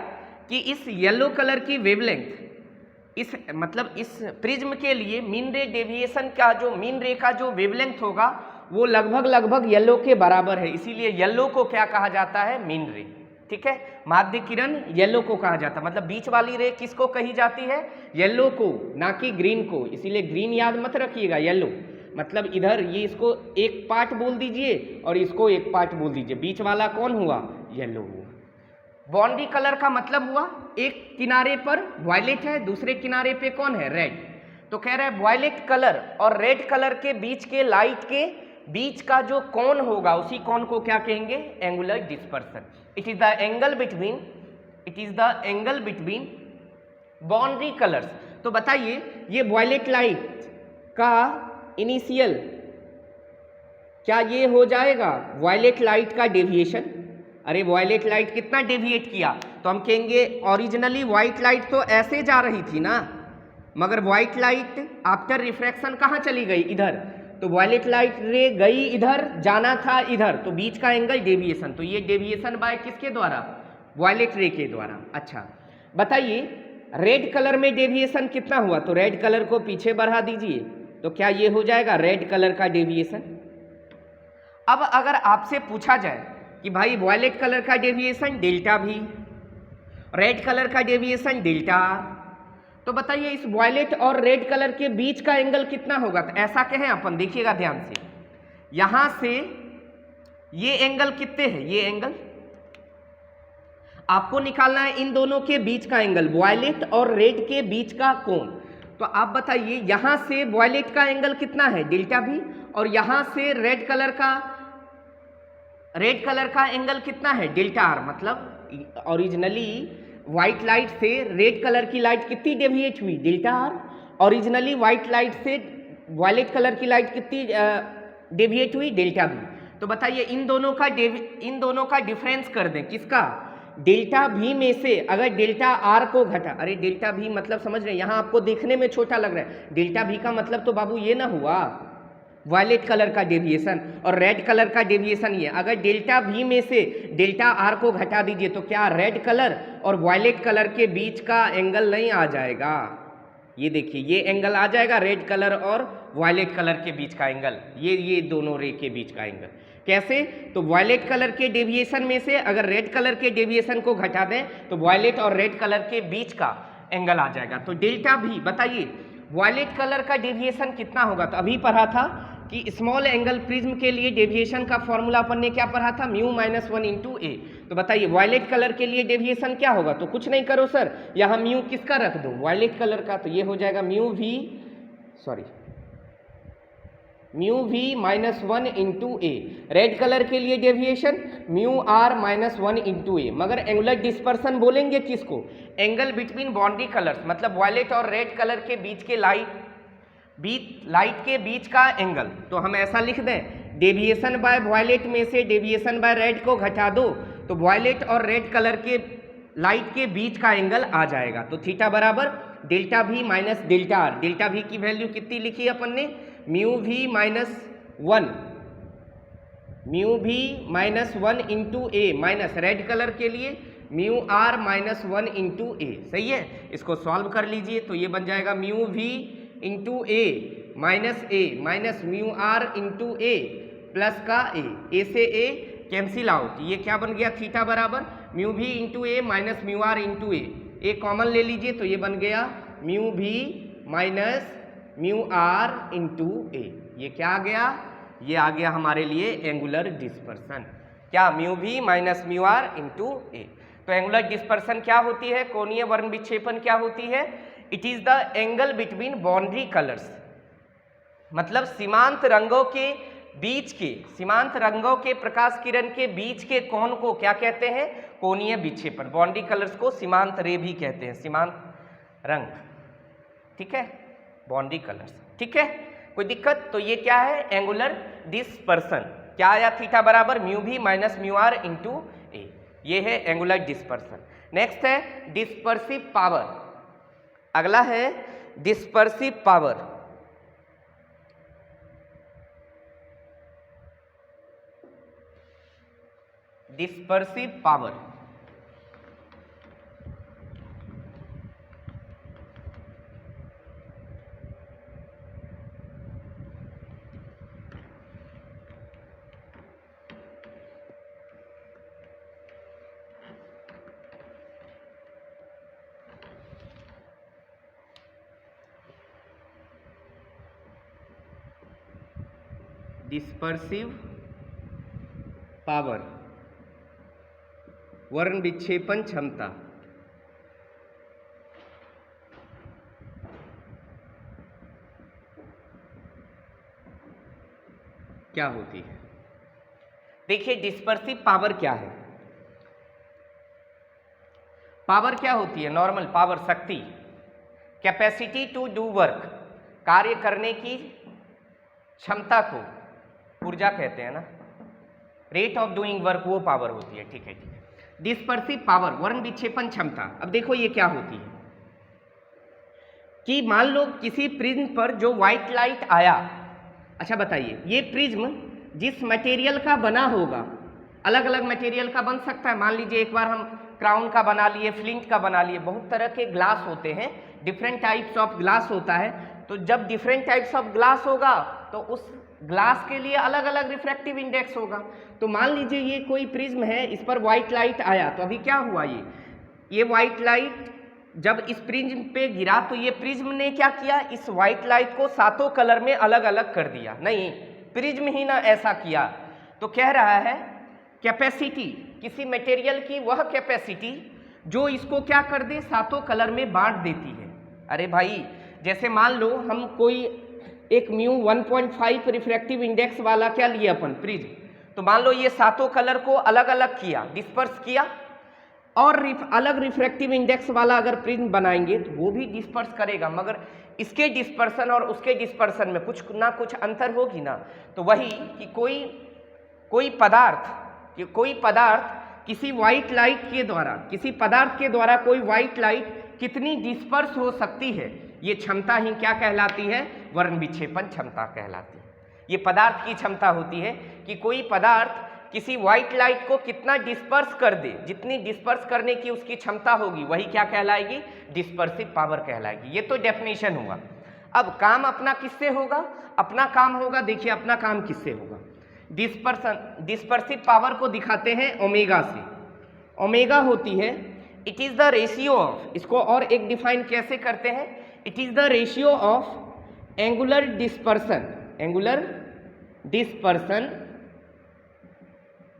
A: कि इस येलो कलर की वेवलेंथ, इस मतलब इस प्रिज्म के लिए मीन रे डेविएशन का जो मीन रे का जो वेवलेंथ होगा वो लगभग येलो के बराबर है। इसीलिए येलो को क्या कहा जाता है? मीन रे। ठीक है, माध्य किरण येलो को कहा जाता है। मतलब बीच वाली रे किसको कही जाती है? येलो को, ना कि ग्रीन को। इसीलिए ग्रीन याद मत रखिएगा, येलो। मतलब इधर ये इसको एक पार्ट बोल दीजिए और इसको एक पार्ट बोल दीजिए। बीच वाला कौन हुआ? येलो हुआ। बाउंड्री कलर का मतलब हुआ एक किनारे पर वॉयलेट है, दूसरे किनारे पे कौन है? रेड। तो कह रहे हैं वॉयलेट कलर और रेड कलर के बीच के लाइट के बीच का जो कोण होगा उसी कोण को क्या कहेंगे? Angular dispersion. It is the angle between, it is the angle between boundary colours. तो बताइए ये वॉयलेट लाइट का इनिशियल क्या ये हो जाएगा वॉयलेट लाइट का डेविएशन? अरे वॉयलेट लाइट कितना डेविएट किया? तो हम कहेंगे ओरिजिनली व्हाइट लाइट तो ऐसे जा रही थी ना, मगर व्हाइट लाइट आफ्टर रिफ्रैक्शन कहाँ चली गई? इधर। तो वॉयलेट लाइट रे गई इधर, जाना था इधर, तो बीच का एंगल डेविएशन। तो ये डेविएशन बाय किसके द्वारा? वॉयलेट रे के द्वारा। अच्छा बताइए रेड कलर में डेविएशन कितना हुआ? तो रेड कलर को पीछे बढ़ा दीजिए, तो क्या ये हो जाएगा रेड कलर का डेविएशन? अब अगर आपसे पूछा जाए कि भाई वॉयलेट कलर का डेविएशन डेल्टा भी, रेड कलर का डेविएशन डेल्टा आर, तो बताइए इस वॉयलेट और रेड कलर के बीच का एंगल कितना होगा? तो ऐसा कहें अपन, देखिएगा ध्यान से, यहां से ये एंगल कितने हैं? ये एंगल आपको निकालना है इन दोनों के बीच का एंगल, वॉयलेट और रेड के बीच का कोण। तो आप बताइए यहां से वॉयलेट का एंगल कितना है? डेल्टा भी। और यहां से रेड कलर का एंगल कितना है? Delta R. मतलब ओरिजिनली व्हाइट लाइट से रेड कलर की लाइट कितनी डेविएट हुई, delta R. Originally white light से वायलेट कलर की लाइट कितनी डेविएट हुई, डेल्टा वी। तो बताइए इन दोनों का डिफरेंस कर दें, किसका, डेल्टा वी में से अगर डेल्टा आर को घटा, अरे डेल्टा वी मतलब समझ रहे हैं, यहाँ आपको देखने में छोटा लग रहा है, डेल्टा वी का मतलब तो बाबू ये ना हुआ वायलेट कलर का डेविएशन और रेड कलर का डेविएशन ये। अगर डेल्टा वी में से डेल्टा आर को घटा दीजिए तो क्या रेड कलर और वायलेट कलर के बीच का एंगल नहीं आ जाएगा, ये देखिए ये एंगल आ जाएगा, रेड कलर और वायलेट कलर के बीच का एंगल, ये दोनों रे के बीच का एंगल। कैसे, तो वायलेट कलर के डेविएशन में से अगर रेड कलर के डेविएशन को घटा दें तो वायलेट और रेड कलर के बीच का एंगल आ जाएगा। तो डेल्टा भी बताइए वायलेट कलर का डेविएशन कितना होगा, तो अभी पढ़ा था कि स्मॉल एंगल प्रिज्म के लिए डेविएशन का फॉर्मूला अपन ने क्या पढ़ा था, म्यू माइनस 1 इंटू ए। तो बताइए वायलेट कलर के लिए डेविएशन क्या होगा, तो कुछ नहीं करो सर, यहाँ म्यू किसका रख दो, वायलेट कलर का, तो ये हो जाएगा mu V minus 1 into A. Red colour के लिए deviation mu R minus 1 into A. मगर एंगुलर डिस्पर्सन बोलेंगे किसको, एंगल बिटवीन बाउंड्री कलर्स, मतलब वायलेट और रेड कलर के बीच के लाइट के बीच का एंगल। तो हम ऐसा लिख दें, डेविएशन बाय वायलेट में से डेविएशन बाय रेड को घटा दो तो वायलेट और रेड कलर के लाइट के बीच का एंगल आ जाएगा। तो थीटा बराबर delta V minus delta R. Delta V की वैल्यू कितनी लिखी अपन ने, mu V minus 1 into A, minus red colour के लिए mu R minus 1 into A. सही है, इसको सॉल्व कर लीजिए तो ये बन जाएगा mu V into A minus mu R into A plus का ए से ए कैंसिल आउट, ये क्या बन गया, थीटा बराबर mu V into A minus mu R into A common ले लीजिए तो ये बन गया mu V minus mu R into A. ये क्या आ गया, ये आ गया हमारे लिए एंगुलर डिस्पर्सन, क्या, mu V minus mu R into A. तो एंगुलर डिस्पर्सन क्या होती है, कोणीय वर्ण विक्षेपण क्या होती है, it is the angle between boundary colours, मतलब सीमांत रंगों के प्रकाश किरण के बीच के कोण को क्या कहते हैं, कोणीय विक्षेपण। बाउंड्री कलर्स को सीमांत रे भी कहते हैं, सीमांत रंग, ठीक है, बाउंड्री कलर्स, ठीक है, कोई दिक्कत। तो ये क्या है, एंगुलर डिस्पर्सन, क्या आया, थीटा बराबर mu V minus mu R into A, ये है एंगुलर डिस्पर्सन। नेक्स्ट है डिस्पर्सिव पावर, अगला है डिस्पर्सिव पावर। डिस्पर्सिव पावर वर्ण विक्षेपण क्षमता क्या होती है। देखिए डिस्पर्सिव पावर क्या है, पावर क्या होती है, नॉर्मल पावर शक्ति, कैपेसिटी टू डू वर्क, कार्य करने की क्षमता को ऊर्जा कहते हैं ना, रेट ऑफ डूइंग वर्क वो पावर होती है, ठीक है, ठीक है। डिस्पर्सिव पावर वर्ण विक्षेपण क्षमता, अब देखो ये क्या होती है कि मान लो किसी प्रिज्म पर जो व्हाइट लाइट आया, अच्छा बताइए ये प्रिज्म जिस मटेरियल का बना होगा, अलग अलग मटेरियल का बन सकता है, मान लीजिए एक बार हम क्राउन का बना लिए, फ्लिंट का बना लिए, बहुत तरह के ग्लास होते हैं, डिफरेंट टाइप्स ऑफ ग्लास होता है। तो जब डिफरेंट टाइप्स ऑफ ग्लास होगा तो उस ग्लास के लिए अलग अलग रिफ्रैक्टिव इंडेक्स होगा। तो मान लीजिए ये कोई प्रिज्म है, इस पर व्हाइट लाइट आया, तो अभी क्या हुआ, ये व्हाइट लाइट जब इस प्रिज्म पे गिरा तो ये प्रिज्म ने क्या किया, इस व्हाइट लाइट को सातों कलर में अलग अलग कर दिया, नहीं प्रिज्म ही ना ऐसा किया। तो कह रहा है कैपेसिटी, किसी मटेरियल की वह कैपेसिटी जो इसको क्या कर दे, सातों कलर में बांट देती है। अरे भाई जैसे मान लो हम कोई एक म्यू 1.5 रिफ्रैक्टिव इंडेक्स वाला क्या लिया अपन प्रिज्म, तो मान लो ये सातों कलर को अलग अलग किया, डिस्पर्स किया, और अलग रिफ्रैक्टिव इंडेक्स वाला अगर प्रिज्म बनाएंगे तो वो भी डिस्पर्स करेगा, मगर इसके डिस्पर्सन और उसके डिस्पर्सन में कुछ ना कुछ अंतर होगी ना। तो वही कि कोई पदार्थ किसी वाइट लाइट के द्वारा, किसी पदार्थ के द्वारा कोई वाइट लाइट कितनी डिस्पर्स हो सकती है, ये क्षमता ही क्या कहलाती है? वर्ण विक्षेपण क्षमता कहलाती है। ये पदार्थ की क्षमता होती है कि कोई पदार्थ किसी वाइट लाइट को कितना डिस्पर्स कर दे, जितनी डिस्पर्स करने की उसकी क्षमता होगी वही क्या कहलाएगी? डिस्पर्सिव पावर कहलाएगी। ये तो डेफिनेशन हुआ। अब काम अपना किससे होगा? अपना काम होगा, देखिए अपना काम किससे होगा? डिस्पर्सिव पावर को दिखाते हैं ओमेगा से। ओमेगा होती है, it is the ratio of, इसको और एक डिफाइन कैसे करते हैं? It is the ratio of angular dispersion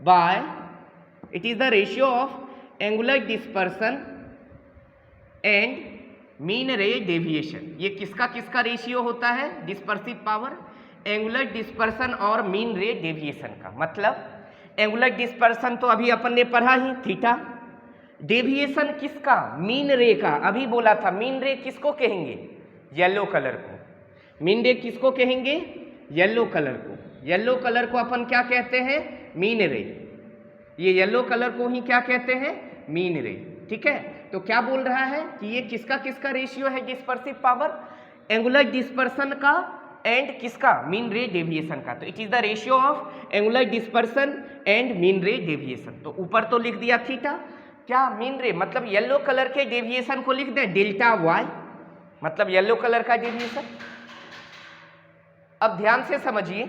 A: by, it is the ratio of angular dispersion and mean ray deviation। ये किसका रेशियो होता है? डिस्पर्सिव पावर, एंगुलर डिस्पर्सन और मीन रे डेविएशन का। मतलब एंगुलर डिस्पर्सन तो अभी अपन ने पढ़ा ही, थीटा। डेविएशन किसका? मीन रे का। अभी बोला था मीन रे किसको कहेंगे? येलो कलर को। मीन रे किसको कहेंगे? येलो कलर को। येलो कलर को अपन क्या कहते हैं? मीन रे। ये येलो कलर को ही क्या कहते हैं? मीन रे। ठीक है, तो क्या बोल रहा है कि ये किसका रेशियो है? डिस्पर्सिव पावर, एंगुलर डिस्पर्सन का एंड किसका? मीन रे डेविएशन का। तो it is the ratio of angular dispersion and mean रे डेविएशन। तो ऊपर तो लिख दिया थीटा, क्या मीन रे मतलब येलो कलर के डेविएशन को लिख दें डेल्टा वाई, मतलब येलो कलर का डेविएशन। अब ध्यान से समझिए,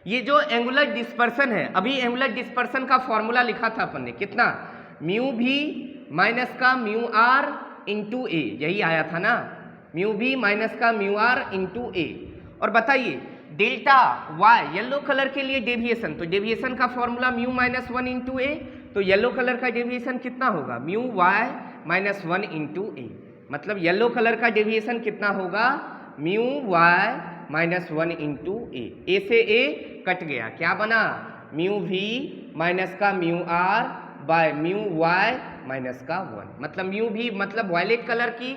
A: ये जो एंगुलर डिस्पर्सन है, अभी एंगुलर डिस्पर्सन का फॉर्मूला लिखा था अपन ने, कितना? म्यू भी माइनस का म्यू आर इंटू ए, यही आया था ना, म्यू भी माइनस का म्यू आर इंटू ए। और बताइए डेल्टा वाई येलो कलर के लिए डेविएशन, तो डेविएशन का formula mu minus 1 into A, तो येलो कलर का डेविएशन कितना होगा? Mu Y minus 1 into A. मतलब येलो कलर का डेविएशन कितना होगा? Mu Y minus 1 into A से ए कट गया, क्या बना? म्यू वी माइनस का mu R by mu Y minus का 1। मतलब म्यू भी मतलब वायलेट कलर की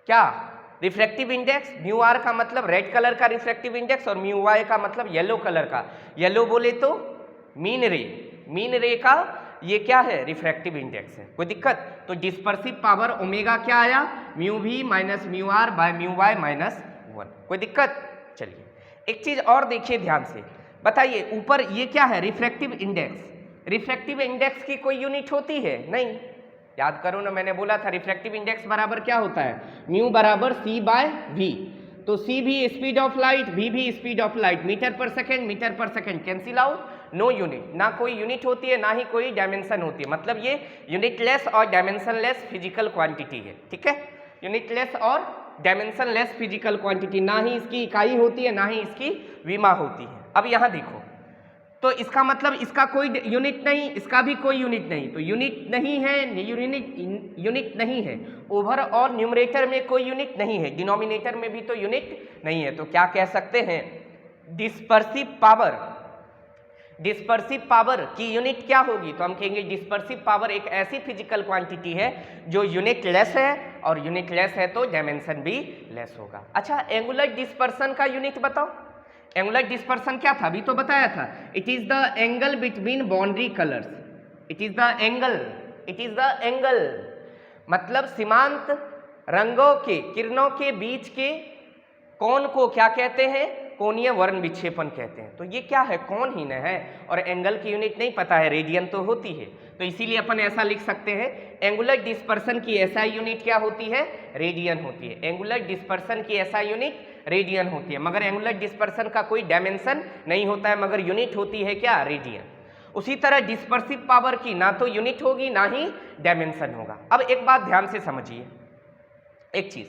A: क्या? Refractive index. म्यू आर का मतलब रेड कलर का रिफ्रैक्टिव इंडेक्स और म्यू वाई का मतलब येलो कलर का। येलो बोले तो मीन रे, मीन रे का ये क्या है? रिफ्रैक्टिव इंडेक्स है। कोई दिक्कत? तो डिस्पर्सिव पावर ओमेगा क्या आया? Mu V minus mu R by mu Y minus 1। कोई दिक्कत? चलिए एक चीज और देखिए ध्यान से, बताइए ऊपर ये क्या है? Refractive index. रिफ्रैक्टिव इंडेक्स की कोई यूनिट होती है? नहीं। याद करो ना, मैंने बोला था रिफ्रैक्टिव इंडेक्स बराबर क्या होता है? म्यू बराबर सी बाय वी। तो सी भी स्पीड ऑफ लाइट, वी भी स्पीड ऑफ लाइट, मीटर पर second cancel out, no unit. ना कोई यूनिट होती है ना ही कोई डायमेंशन होती है। मतलब ये यूनिटलेस और डायमेंशनलेस फिजिकल क्वांटिटी है। ठीक है, यूनिटलेस और डायमेंशनलेस फिजिकल क्वांटिटी, ना ही इसकी इकाई होती है ना ही इसकी विमा होती है। अब यहाँ देखो, तो इसका मतलब इसका कोई यूनिट नहीं, इसका भी कोई यूनिट नहीं, तो यूनिट नहीं है, यूनिट नहीं है। ओवर और न्यूमरेटर में कोई यूनिट नहीं है, डिनोमिनेटर में भी तो यूनिट नहीं है। तो क्या कह सकते हैं? डिस्पर्सिव पावर की यूनिट क्या होगी? तो हम कहेंगे डिस्पर्सिव पावर एक ऐसी फिजिकल क्वांटिटी है जो यूनिटलेस है, और यूनिटलेस है तो डायमेंशन भी लेस होगा। अच्छा, एंगुलर डिस्पर्सन का यूनिट बताओ। एंगुलर डिस्पर्सन क्या था? अभी तो बताया था, it is the angle between boundary colours. It is the angle मतलब सीमांत रंगों के किरणों के बीच के कोण को क्या कहते हैं? कोणीय वर्ण विक्षेपण कहते हैं। तो ये क्या है? कोण ही न है, और एंगल की यूनिट नहीं पता है, रेडियन तो होती है। तो इसीलिए अपन ऐसा लिख सकते हैं, एंगुलर डिस्पर्सन की एसआई यूनिट क्या होती है? रेडियन होती है। एंगुलर डिस्पर्सन की एसआई यूनिट रेडियन होती है, मगर एंगुलर डिस्पर्सन का कोई डायमेंशन नहीं होता है, मगर यूनिट होती है क्या? रेडियन। उसी तरह डिस्पर्सिव पावर की ना तो यूनिट होगी ना ही डायमेंशन होगा। अब एक बात ध्यान से समझिए, एक चीज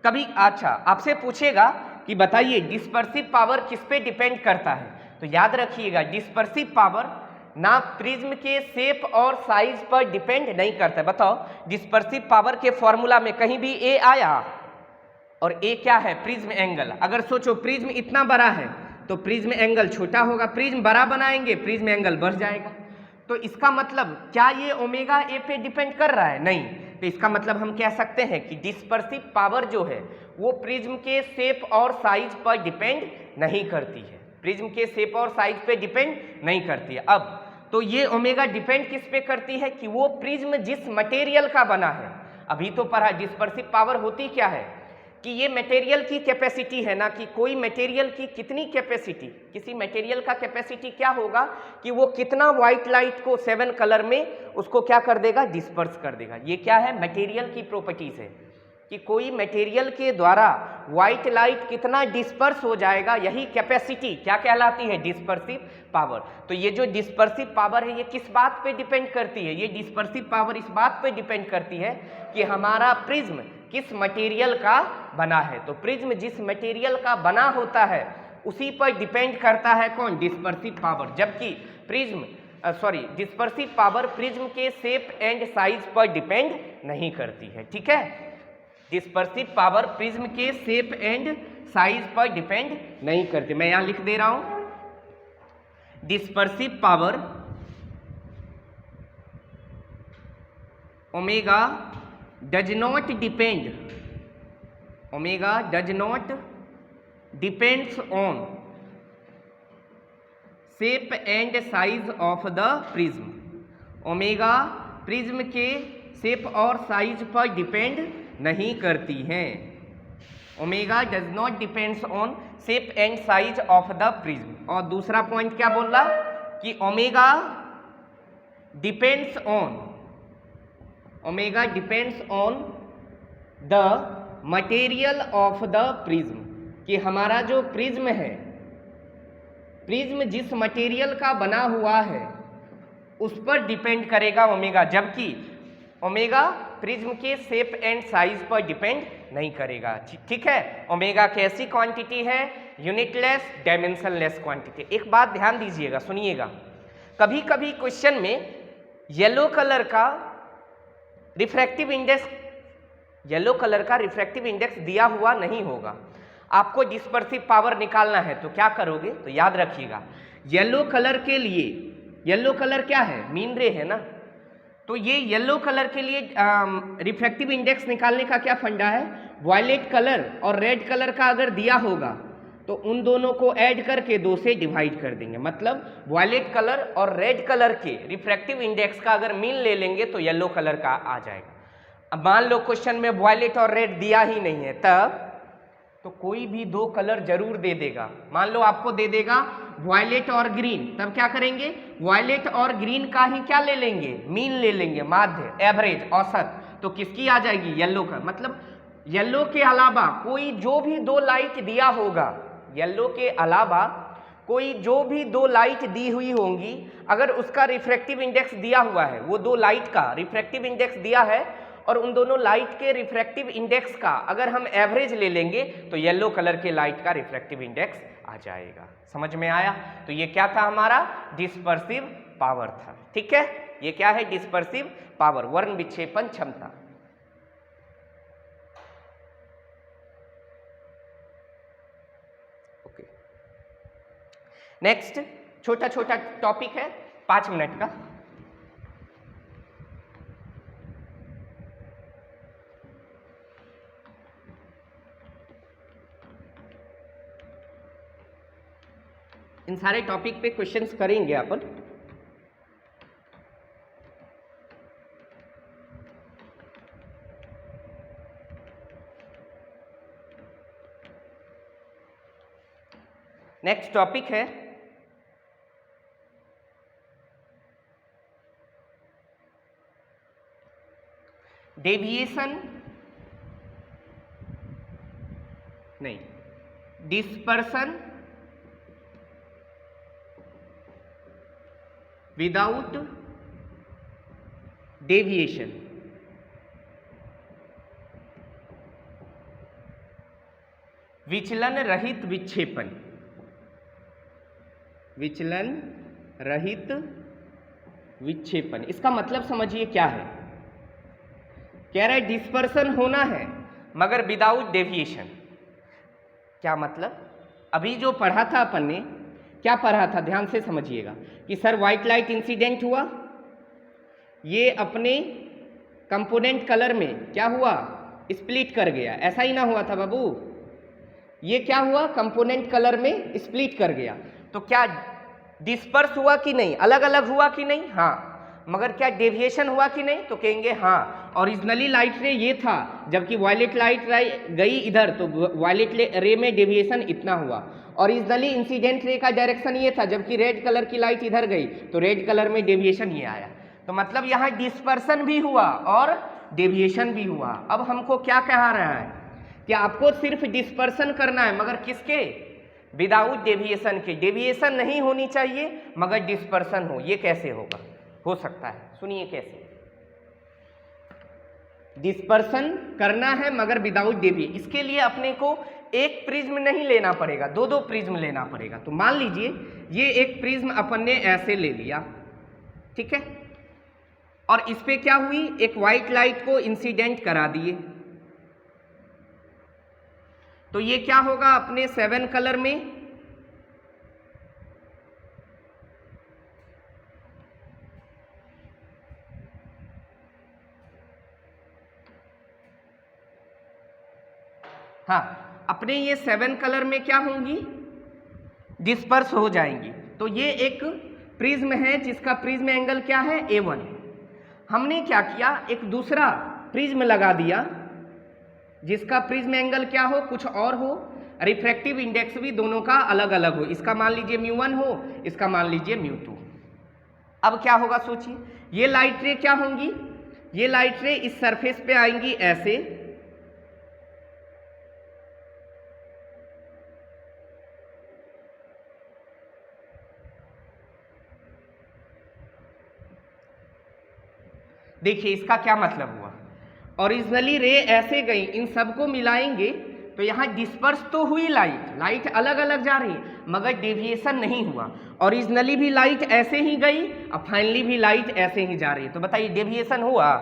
A: कभी अच्छा आपसे पूछेगा कि बताइए डिस्पर्सिव पावर किस पे डिपेंड करता है? तो याद रखिएगा, डिस्पर्सिव पावर ना प्रिज्म के शेप और साइज पर डिपेंड नहीं करता है। बताओ, डिस्पर्सिव पावर के फॉर्मूला में कहीं भी ए आया, और ए क्या है? Prism angle. अगर सोचो प्रिज्म इतना बड़ा है तो प्रिज्म एंगल छोटा होगा, प्रिज्म बड़ा बनाएंगे प्रिज्म एंगल बढ़ जाएगा। तो इसका मतलब क्या ये ओमेगा ए पे डिपेंड कर रहा है? नहीं। तो इसका मतलब हम कह सकते हैं कि डिस्पर्सिव पावर जो है वो प्रिज्म के शेप और साइज पर डिपेंड नहीं करती है, प्रिज्म के शेप और साइज पे डिपेंड नहीं करती है। अब तो ये ओमेगा डिपेंड किस पे करती है कि वो प्रिज्म जिस मटेरियल का बना है। अभी तो पढ़ा डिस्पर्सिव पावर होती क्या है कि ये मटेरियल की कैपेसिटी है ना, कि कोई मटेरियल की कितनी कैपेसिटी, किसी मटेरियल का कैपेसिटी क्या होगा कि वो कितना व्हाइट लाइट को 7 कलर में उसको क्या कर देगा, डिस्पर्स कर देगा। ये क्या है, मटेरियल की प्रॉपर्टीज है कि कोई मटेरियल के द्वारा व्हाइट लाइट कितना डिस्पर्स हो जाएगा, यही कैपेसिटी क्या कहलाती है, डिस्पर्सिव पावर। तो ये जो डिस्पर्सिव पावर है ये किस बात पे डिपेंड करती है, ये डिस्पर्सिव पावर इस बात पे डिपेंड करती है कि हमारा प्रिज्म किस मटेरियल का बना है। तो प्रिज्म जिस मटेरियल का बना होता है उसी पर डिपेंड करता है कौन, डिस्पर्सिव पावर। जबकि डिस्पर्सिव पावर प्रिज्म के शेप एंड साइज पर डिपेंड नहीं करती है। ठीक है, डिस्पर्सिव पावर प्रिज्म के शेप एंड साइज पर डिपेंड नहीं करती। मैं यहां लिख दे रहा हूं, dispersive power omega does not depend, omega does not depends on shape and size of the prism। Omega prism के शेप और साइज पर डिपेंड नहीं करती हैं। Omega does not depends on shape and size of the prism. और दूसरा point क्या बोल रहा कि omega depends on, omega depends on the material of the prism, कि हमारा जो प्रिज्म है, प्रिज्म जिस मटेरियल का बना हुआ है उस पर डिपेंड करेगा ओमेगा। जबकि ओमेगा प्रिज्म के शेप एंड साइज पर डिपेंड नहीं करेगा। ठीक है, ओमेगा कैसी क्वांटिटी है, यूनिटलेस डायमेंशनलेस क्वांटिटी। एक बात ध्यान दीजिएगा, सुनिएगा, कभी कभी क्वेश्चन में येलो कलर का रिफ्रैक्टिव इंडेक्स, येलो कलर का रिफ्रैक्टिव इंडेक्स दिया हुआ नहीं होगा, आपको डिस्पर्सिव पावर निकालना है तो क्या करोगे, तो याद रखिएगा येलो कलर के लिए, येलो कलर क्या है, मीन रे है ना, तो ये येलो कलर के लिए रिफ्रैक्टिव इंडेक्स निकालने का क्या फंडा है, वायलेट कलर और रेड कलर का अगर दिया होगा तो उन दोनों को ऐड करके 2 से डिवाइड कर देंगे। मतलब वायलेट कलर और रेड कलर के रिफ्रैक्टिव इंडेक्स का अगर मीन ले लेंगे तो येलो कलर का आ जाएगा। अब मान लो क्वेश्चन में वायलेट और रेड दिया ही नहीं है, तब तो कोई भी 2 कलर जरूर दे देगा। मान लो आपको दे देगा वायलेट और ग्रीन, तब क्या करेंगे, वायलेट और ग्रीन का ही क्या ले लेंगे, मीन ले लेंगे, माध्य, एवरेज, औसत। तो किसकी आ जाएगी, येलो का। मतलब येलो के अलावा कोई जो भी 2 लाइट दिया होगा, येलो के अलावा कोई जो भी 2 लाइट दी हुई होंगी, अगर उसका रिफ्रैक्टिव इंडेक्स दिया हुआ है, वो 2 लाइट का रिफ्रैक्टिव इंडेक्स दिया है और उन दोनों लाइट के रिफ्रैक्टिव इंडेक्स का अगर हम एवरेज ले लेंगे तो येलो कलर के लाइट का रिफ्रैक्टिव इंडेक्स आ जाएगा। समझ में आया? तो ये क्या था, हमारा डिस्पर्सिव पावर था। ठीक है, ये क्या है, डिस्पर्सिव पावर, वर्ण विक्षेपण क्षमता। ओके, नेक्स्ट छोटा छोटा टॉपिक है 5 मिनट का। इन सारे टॉपिक पे क्वेश्चंस करेंगे अपन। नेक्स्ट टॉपिक है डेविएशन, नहीं, डिस्पर्सन विदाउट डेविएशन। विचलन रहित विक्षेपण, विचलन रहित विक्षेपण, इसका मतलब समझिए क्या है। कह रहा है डिस्पर्सन होना है मगर विदाउट डेविएशन। क्या मतलब, अभी जो पढ़ा था अपन ने क्या पढ़ा था, ध्यान से समझिएगा कि सर व्हाइट लाइट इंसिडेंट हुआ, ये अपने कंपोनेंट कलर में क्या हुआ, स्प्लिट कर गया, ऐसा ही ना हुआ था बाबू, ये क्या हुआ, कंपोनेंट कलर में स्प्लिट कर गया। तो क्या डिस्पर्स हुआ कि नहीं, अलग अलग हुआ कि नहीं, हाँ, मगर क्या डेविएशन हुआ कि नहीं, तो कहेंगे हाँ। ओरिजिनली लाइट रे ये था, जबकि वायलेट लाइट गई इधर तो वायलेट रे में डेविएशन इतना हुआ। ओरिजिनली इंसिडेंट रे का डायरेक्शन ये था, जबकि रेड कलर की लाइट इधर गई तो रेड कलर में डेविएशन ये आया। तो मतलब यहाँ डिस्पर्सन भी हुआ और डेविएशन भी हुआ। अब हमको क्या कहा रहा है कि आपको सिर्फ डिस्पर्सन करना है, मगर किसके, विदाउट डेविएशन के। डेविएशन नहीं होनी चाहिए मगर डिस्पर्सन हो, ये कैसे होगा, हो सकता है, सुनिए कैसे। डिस्पर्सन करना है मगर विदाउट डेविएशन, इसके लिए अपने को एक प्रिज्म नहीं लेना पड़ेगा, दो दो प्रिज्म लेना पड़ेगा। तो मान लीजिए ये एक प्रिज्म अपन ने ऐसे ले लिया, ठीक है, और इस पे क्या हुई, एक व्हाइट लाइट को इंसिडेंट करा दिए, तो ये क्या होगा अपने 7 कलर में, हाँ, अपने ये 7 कलर में क्या होंगी, डिस्पर्स हो जाएंगी। तो ये एक प्रिज्म है जिसका प्रिज्म एंगल क्या है, A1। हमने क्या किया, एक दूसरा प्रिज्म लगा दिया जिसका प्रिज्म एंगल क्या हो, कुछ और हो, रिफ्रैक्टिव इंडेक्स भी दोनों का अलग अलग हो, इसका मान लीजिए μ1 हो, इसका मान लीजिए μ2। अब क्या होगा सोचिए, ये लाइट रे क्या होंगी, ये लाइट रे इस सरफेस पे आएंगी ऐसे, देखिए इसका क्या मतलब हुआ, ओरिजिनली रे ऐसे गई, इन सबको मिलाएंगे तो यहाँ डिस्पर्स तो हुई लाइट, लाइट अलग अलग जा रही है मगर डेविएशन नहीं हुआ। ओरिजिनली भी लाइट ऐसे ही गई और फाइनली भी लाइट ऐसे ही जा रही है, तो बताइए डेविएशन हुआ,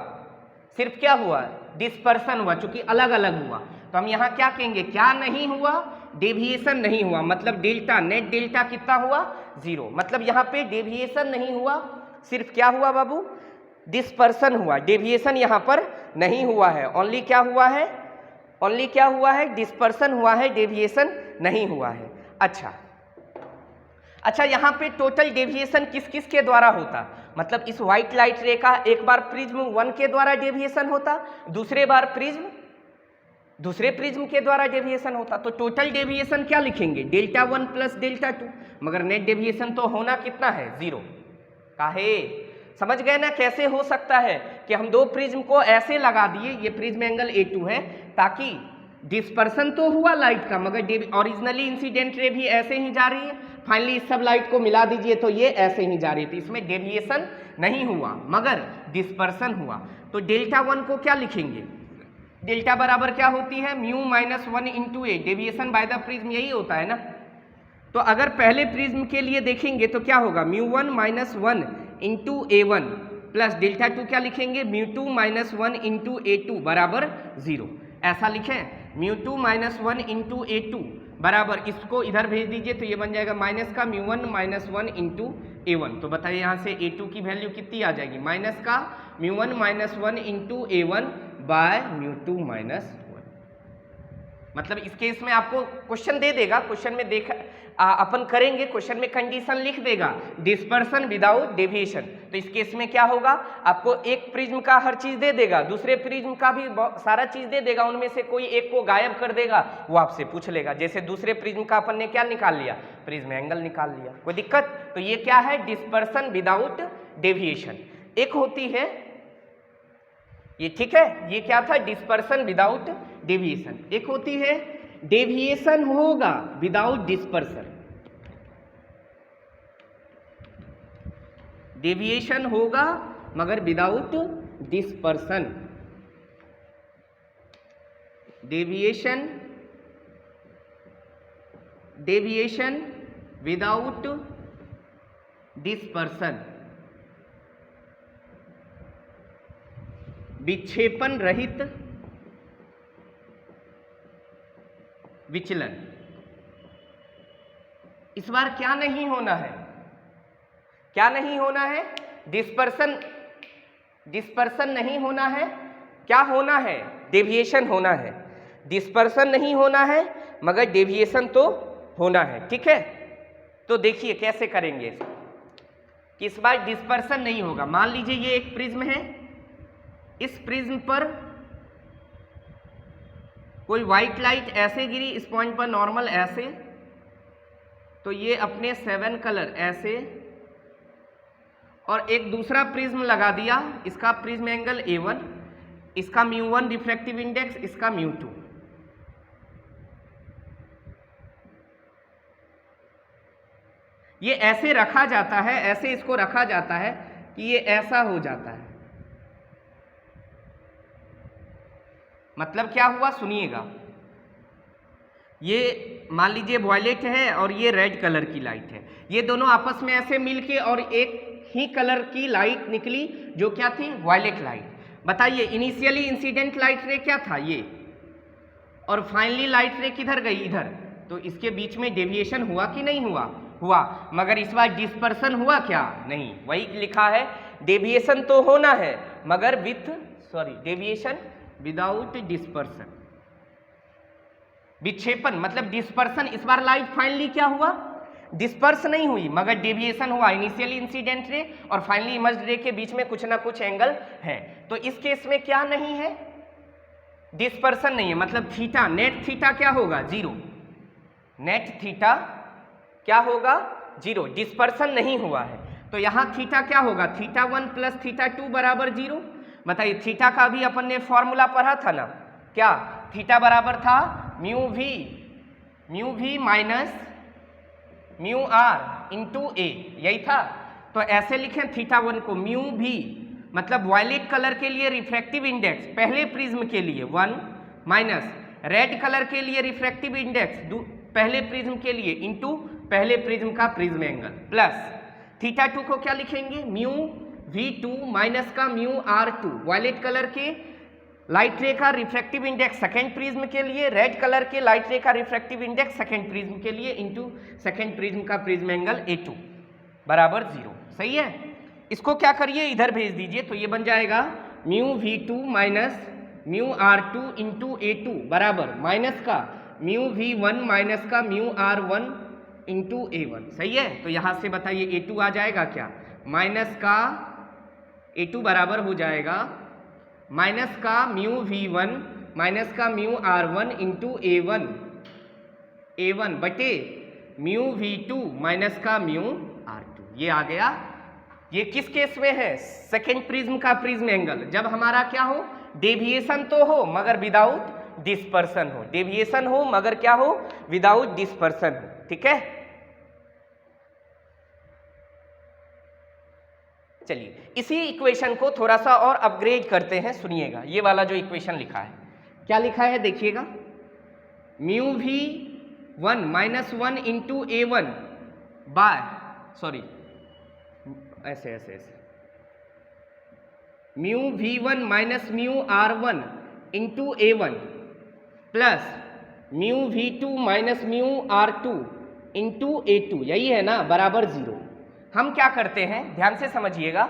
A: सिर्फ क्या हुआ, डिस्पर्सन हुआ, चूंकि अलग अलग हुआ। तो हम यहाँ क्या कहेंगे, क्या नहीं हुआ, डेविएशन नहीं हुआ, मतलब डेल्टा, नेट डेल्टा कितना हुआ, 0। मतलब यहाँ पे डेविएशन नहीं हुआ, सिर्फ क्या हुआ बाबू, डिस्पर्सन हुआ, डेविएशन यहाँ पर नहीं हुआ है, ओनली क्या हुआ है, ओनली क्या हुआ है, डिस्पर्सन हुआ है, डेविएशन नहीं हुआ है। अच्छा, यहाँ पे टोटल डेविएशन किस किस के द्वारा होता, मतलब इस व्हाइट लाइट रे का एक बार प्रिज्म 1 के द्वारा डेविएशन होता, दूसरे बार प्रिज्म दूसरे प्रिज्म के द्वारा डेविएशन होता। तो टोटल डेविएशन क्या लिखेंगे, डेल्टा 1 प्लस डेल्टा 2, मगर नेट डेविएशन तो होना कितना है, 0। काहे, समझ गए ना कैसे हो सकता है कि हम दो प्रिज्म को ऐसे लगा दिए, ये प्रिज्म एंगल A2 है, ताकि डिस्पर्सन तो हुआ लाइट का मगर ओरिजिनली इंसिडेंट रे भी ऐसे ही जा रही है, फाइनली इस सब लाइट को मिला दीजिए तो ये ऐसे ही जा रही थी, इसमें डेविएशन नहीं हुआ मगर डिस्पर्सन हुआ। तो डेल्टा 1 को क्या लिखेंगे, डेल्टा बराबर क्या होती है, mu minus 1 into A, deviation by the prism यही होता है ना। तो अगर पहले प्रिज्म के लिए देखेंगे तो क्या होगा, μ1 minus 1 into A1 plus delta 2 क्या लिखेंगे, μ2 माइनस 1 इंटू A2 बराबर 0, ऐसा लिखें, μ2 माइनस 1 इंटू A2 बराबर, इसको इधर भेज दीजिए तो ये बन जाएगा माइनस का μ1 माइनस 1 इंटू A1। तो बताइए यहाँ से A2 की वैल्यू कितनी आ जाएगी, माइनस का μ1 minus 1 into A1 bye μ2 minus 1। मतलब इस केस में आपको क्वेश्चन दे देगा, क्वेश्चन में देखा अपन करेंगे, क्वेश्चन में कंडीशन लिख देगा डिस्पर्सन विदाउट डेविएशन। तो इस केस में क्या होगा, आपको एक प्रिज्म का हर चीज दे देगा, दूसरे प्रिज्म का भी सारा चीज दे देगा, उनमें से कोई एक को गायब कर देगा, वो आपसे पूछ लेगा। जैसे दूसरे प्रिज्म का अपन ने क्या निकाल लिया, प्रिज्म एंगल निकाल लिया, कोई दिक्कत। तो ये क्या है, डिस्पर्सन विदाउट डेविएशन। एक होती है ये, ठीक है, ये क्या था, डिस्पर्सन विदाउट डेविएशन। एक होती है डेविएशन होगा विदाउट डिस्पर्सन, डेविएशन होगा मगर without dispersion, deviation without dispersion, विक्षेपण रहित विचलन। इस बार क्या नहीं होना है, क्या नहीं होना है, डिस्पर्सन नहीं होना है, क्या होना है, डेविएशन होना है। डिस्पर्सन नहीं होना है मगर डेविएशन तो होना है, ठीक है। तो देखिए कैसे करेंगे इसको, कि इस बार डिस्पर्सन नहीं होगा। मान लीजिए ये एक प्रिज्म है, इस प्रिज्म पर कोई व्हाइट लाइट ऐसे गिरी, इस पॉइंट पर नॉर्मल ऐसे, तो ये अपने 7 कलर ऐसे, और एक दूसरा प्रिज्म लगा दिया, इसका प्रिज्म एंगल A1, इसका μ1 रिफ्रैक्टिव इंडेक्स, इसका μ2। ये ऐसे रखा जाता है, ऐसे इसको रखा जाता है कि ये ऐसा हो जाता है। मतलब क्या हुआ सुनिएगा, ये मान लीजिए वॉयलेट है और ये रेड कलर की लाइट है, ये दोनों आपस में ऐसे मिलके और एक ही कलर की लाइट निकली जो क्या थी, वॉयलेट लाइट। बताइए इनिशियली इंसिडेंट लाइट रे क्या था, ये, और फाइनली लाइट रे किधर गई, इधर। तो इसके बीच में डेविएशन हुआ कि नहीं हुआ, हुआ। मगर इस बार डिस्पर्सन हुआ क्या, नहीं। वही लिखा है डेविएशन तो होना है मगर डेविएशन विदाउट डिस्पर्सन। विक्षेपण मतलब डिस्पर्सन, इस बार लाइट फाइनली क्या हुआ, डिस्पर्स नहीं हुई मगर डेविएशन हुआ। इनिशियली इंसिडेंट रे और फाइनली इमर्ज्ड रे के बीच में कुछ ना कुछ एंगल है। तो इस केस में क्या नहीं है, डिस्पर्सन नहीं है, मतलब थीटा, नेट थीटा क्या होगा, 0। नेट थीटा क्या होगा, 0। डिस्पर्सन नहीं हुआ है तो यहाँ थीटा क्या होगा, θ1 प्लस θ2 बराबर 0। बताइए थीटा का भी अपन ने फॉर्मूला पढ़ा था ना, क्या, थीटा बराबर था mu V minus mu R into A, यही था। तो ऐसे लिखें θ1 को म्यू वी, मतलब वायलेट कलर के लिए रिफ्रैक्टिव इंडेक्स पहले प्रिज्म के लिए 1 माइनस रेड कलर के लिए रिफ्रैक्टिव इंडेक्स पहले प्रिज्म के लिए इंटू पहले प्रिज्म का प्रिज्म एंगल, प्लस θ2 को क्या लिखेंगे, म्यू V2 माइनस का म्यू R2, वायलेट कलर के लाइट रे का रिफ्रैक्टिव इंडेक्स सेकेंड प्रिज्म के लिए, रेड कलर के लाइट रे का रिफ्रैक्टिव इंडेक्स सेकेंड प्रिज्म के लिए इंटू सेकेंड प्रिज्म का प्रिज्म एंगल A2 बराबर 0। सही है। इसको क्या करिए, इधर भेज दीजिए, तो ये बन जाएगा mu V2 minus mu R2 into A2 बराबर माइनस का म्यू V1 माइनस का म्यू R1 इंटू A1। सही है। तो यहाँ से बताइए A2 आ जाएगा क्या, माइनस का A2 बराबर हो जाएगा माइनस का म्यू V1 माइनस का म्यू R1 इंटू A1 बटे म्यू V2 माइनस का म्यू R2। ये आ गया। ये किस केस में है, सेकेंड प्रिज्म का प्रिज्म एंगल, जब हमारा क्या हो, डेविएशन तो हो मगर विदाउट डिस्पर्सन हो, डेविएशन हो मगर क्या हो, विदाउट डिस्पर्सन हो। ठीक है। चलिए इसी इक्वेशन को थोड़ा सा और अपग्रेड करते हैं, सुनिएगा। ये वाला जो इक्वेशन लिखा है, क्या लिखा है देखिएगा, mu V1 minus 1 into A1 by ऐसे mu V1 minus mu R1 into A1 plus mu V2 minus mu R2 into A2, यही है ना, बराबर 0। हम क्या करते हैं, ध्यान से समझिएगा,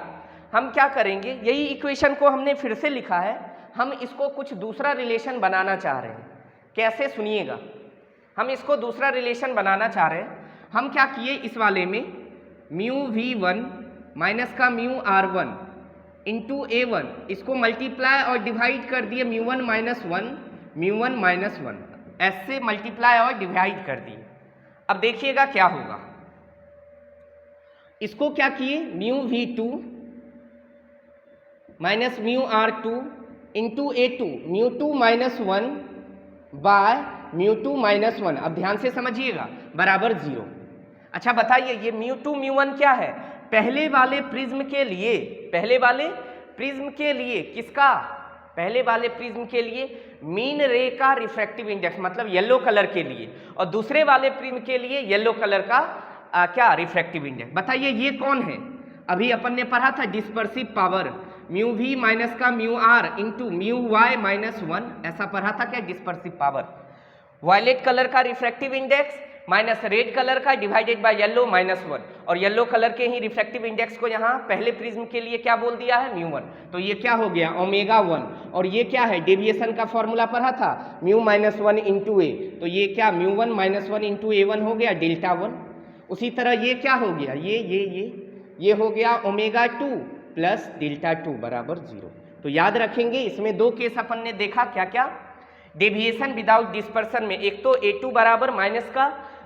A: हम क्या करेंगे, यही इक्वेशन को हमने फिर से लिखा है, हम इसको कुछ दूसरा रिलेशन बनाना चाह रहे हैं। कैसे, सुनिएगा। हम इसको दूसरा रिलेशन बनाना चाह रहे हैं। हम क्या किए, इस वाले में म्यू V1 माइनस का म्यू R1 इंटू A1, इसको मल्टीप्लाई और डिवाइड कर दिए, म्यू1 माइनस 1 म्यू1 माइनस 1, ऐसे मल्टीप्लाई और डिवाइड कर दिए। अब देखिएगा क्या होगा, इसको क्या किए, mu V2 minus mu R2 into A2 mu two minus 1 by mu two minus 1। अब ध्यान से समझिएगा, बराबर 0। अच्छा बताइए, ये म्यू2 म्यू1 क्या है, पहले वाले प्रिज्म के लिए, पहले वाले प्रिज्म के लिए किसका, पहले वाले प्रिज्म के लिए मीन रे का रिफ्रैक्टिव इंडेक्स, मतलब येलो कलर के लिए, और दूसरे वाले प्रिज्म के लिए येलो कलर का क्या, रिफ्रैक्टिव इंडेक्स। बताइए ये कौन है, अभी अपन ने पढ़ा था dispersive power, mu V minus का mu R into mu Y minus 1, ऐसा पढ़ा था क्या, डिस्पर्सिव पावर। वायलेट कलर का refractive index minus red colour का डिवाइडेड बाय येलो -1, और येलो कलर के ही रिफ्लेक्टिव इंडेक्स को यहाँ पहले प्रिज्म के लिए क्या बोल दिया है, μ1। तो ये क्या हो गया, ω1, और ये क्या है, डेविएशन का फॉर्मूला पढ़ा था, μ -1 इंटू ए, तो ये क्या μ1 -1 इंटू a1 हो गया Δ1। उसी तरह ये क्या हो गया, ये हो गया ω2 प्लस Δ2 बराबर 0। तो याद रखेंगे, इसमें दो केस अपन ने देखा, क्या क्या, डेविएशन विदाउट डिस्पर्सन में एक तो a2 बराबर माइनस का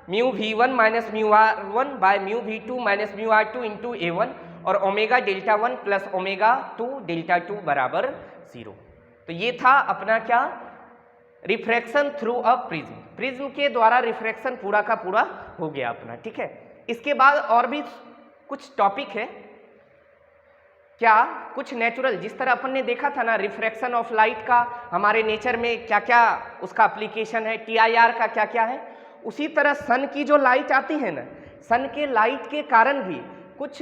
A: μv1 minus μr1 bye μv2 minus μr2 into a1, और ω1 प्लस ω2 बराबर 0। तो ये था अपना क्या, refraction through a prism. Prism के द्वारा रिफ्रैक्शन पूरा का पूरा हो गया अपना, ठीक है। इसके बाद और भी कुछ टॉपिक है, क्या कुछ नेचुरल, जिस तरह अपन ने देखा था ना रिफ्रैक्शन ऑफ लाइट का हमारे नेचर में क्या क्या उसका एप्लीकेशन है, TIR का क्या क्या है, उसी तरह सन की जो लाइट आती है ना, सन के लाइट के कारण भी कुछ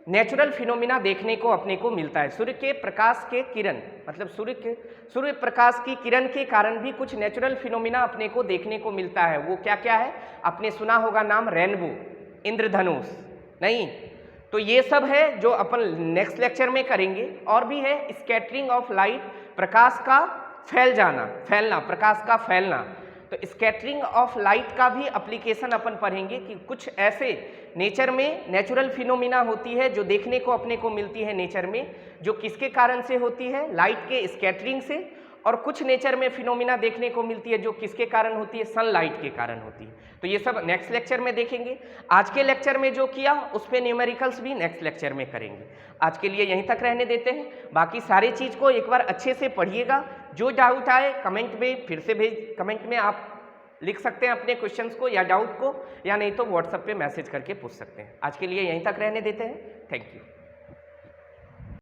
A: नेचुरल फिनोमिना देखने को अपने को मिलता है। सूर्य के प्रकाश के किरण, मतलब सूर्य प्रकाश की किरण के कारण भी कुछ नेचुरल फिनोमिना अपने को देखने को मिलता है। वो क्या क्या है, आपने सुना होगा नाम रेनबो, इंद्रधनुष, नहीं? तो ये सब है जो अपन नेक्स्ट लेक्चर में करेंगे। और भी है स्कैटरिंग ऑफ लाइट, प्रकाश का फैलना, प्रकाश का फैलना। तो स्कैटरिंग ऑफ लाइट का भी एप्लीकेशन अपन पढ़ेंगे कि कुछ ऐसे नेचर में नेचुरल फिनोमिना होती है जो देखने को अपने को मिलती है नेचर में, जो किसके कारण से होती है, लाइट के स्कैटरिंग से, और कुछ नेचर में फिनोमिना देखने को मिलती है जो किसके कारण होती है, सनलाइट के कारण होती है। तो ये सब नेक्स्ट लेक्चर में देखेंगे। आज के लेक्चर में जो किया उस पे न्यूमेरिकल्स भी नेक्स्ट लेक्चर में करेंगे। आज के लिए यहीं तक रहने देते हैं, बाकी सारे चीज़ को एक बार अच्छे से पढ़िएगा। जो डाउट आए कमेंट में फिर से कमेंट में आप लिख सकते हैं अपने क्वेश्चंस को या डाउट को, या नहीं तो व्हाट्सएप पे मैसेज करके पूछ सकते हैं। आज के लिए यहीं तक रहने देते हैं। Thank you.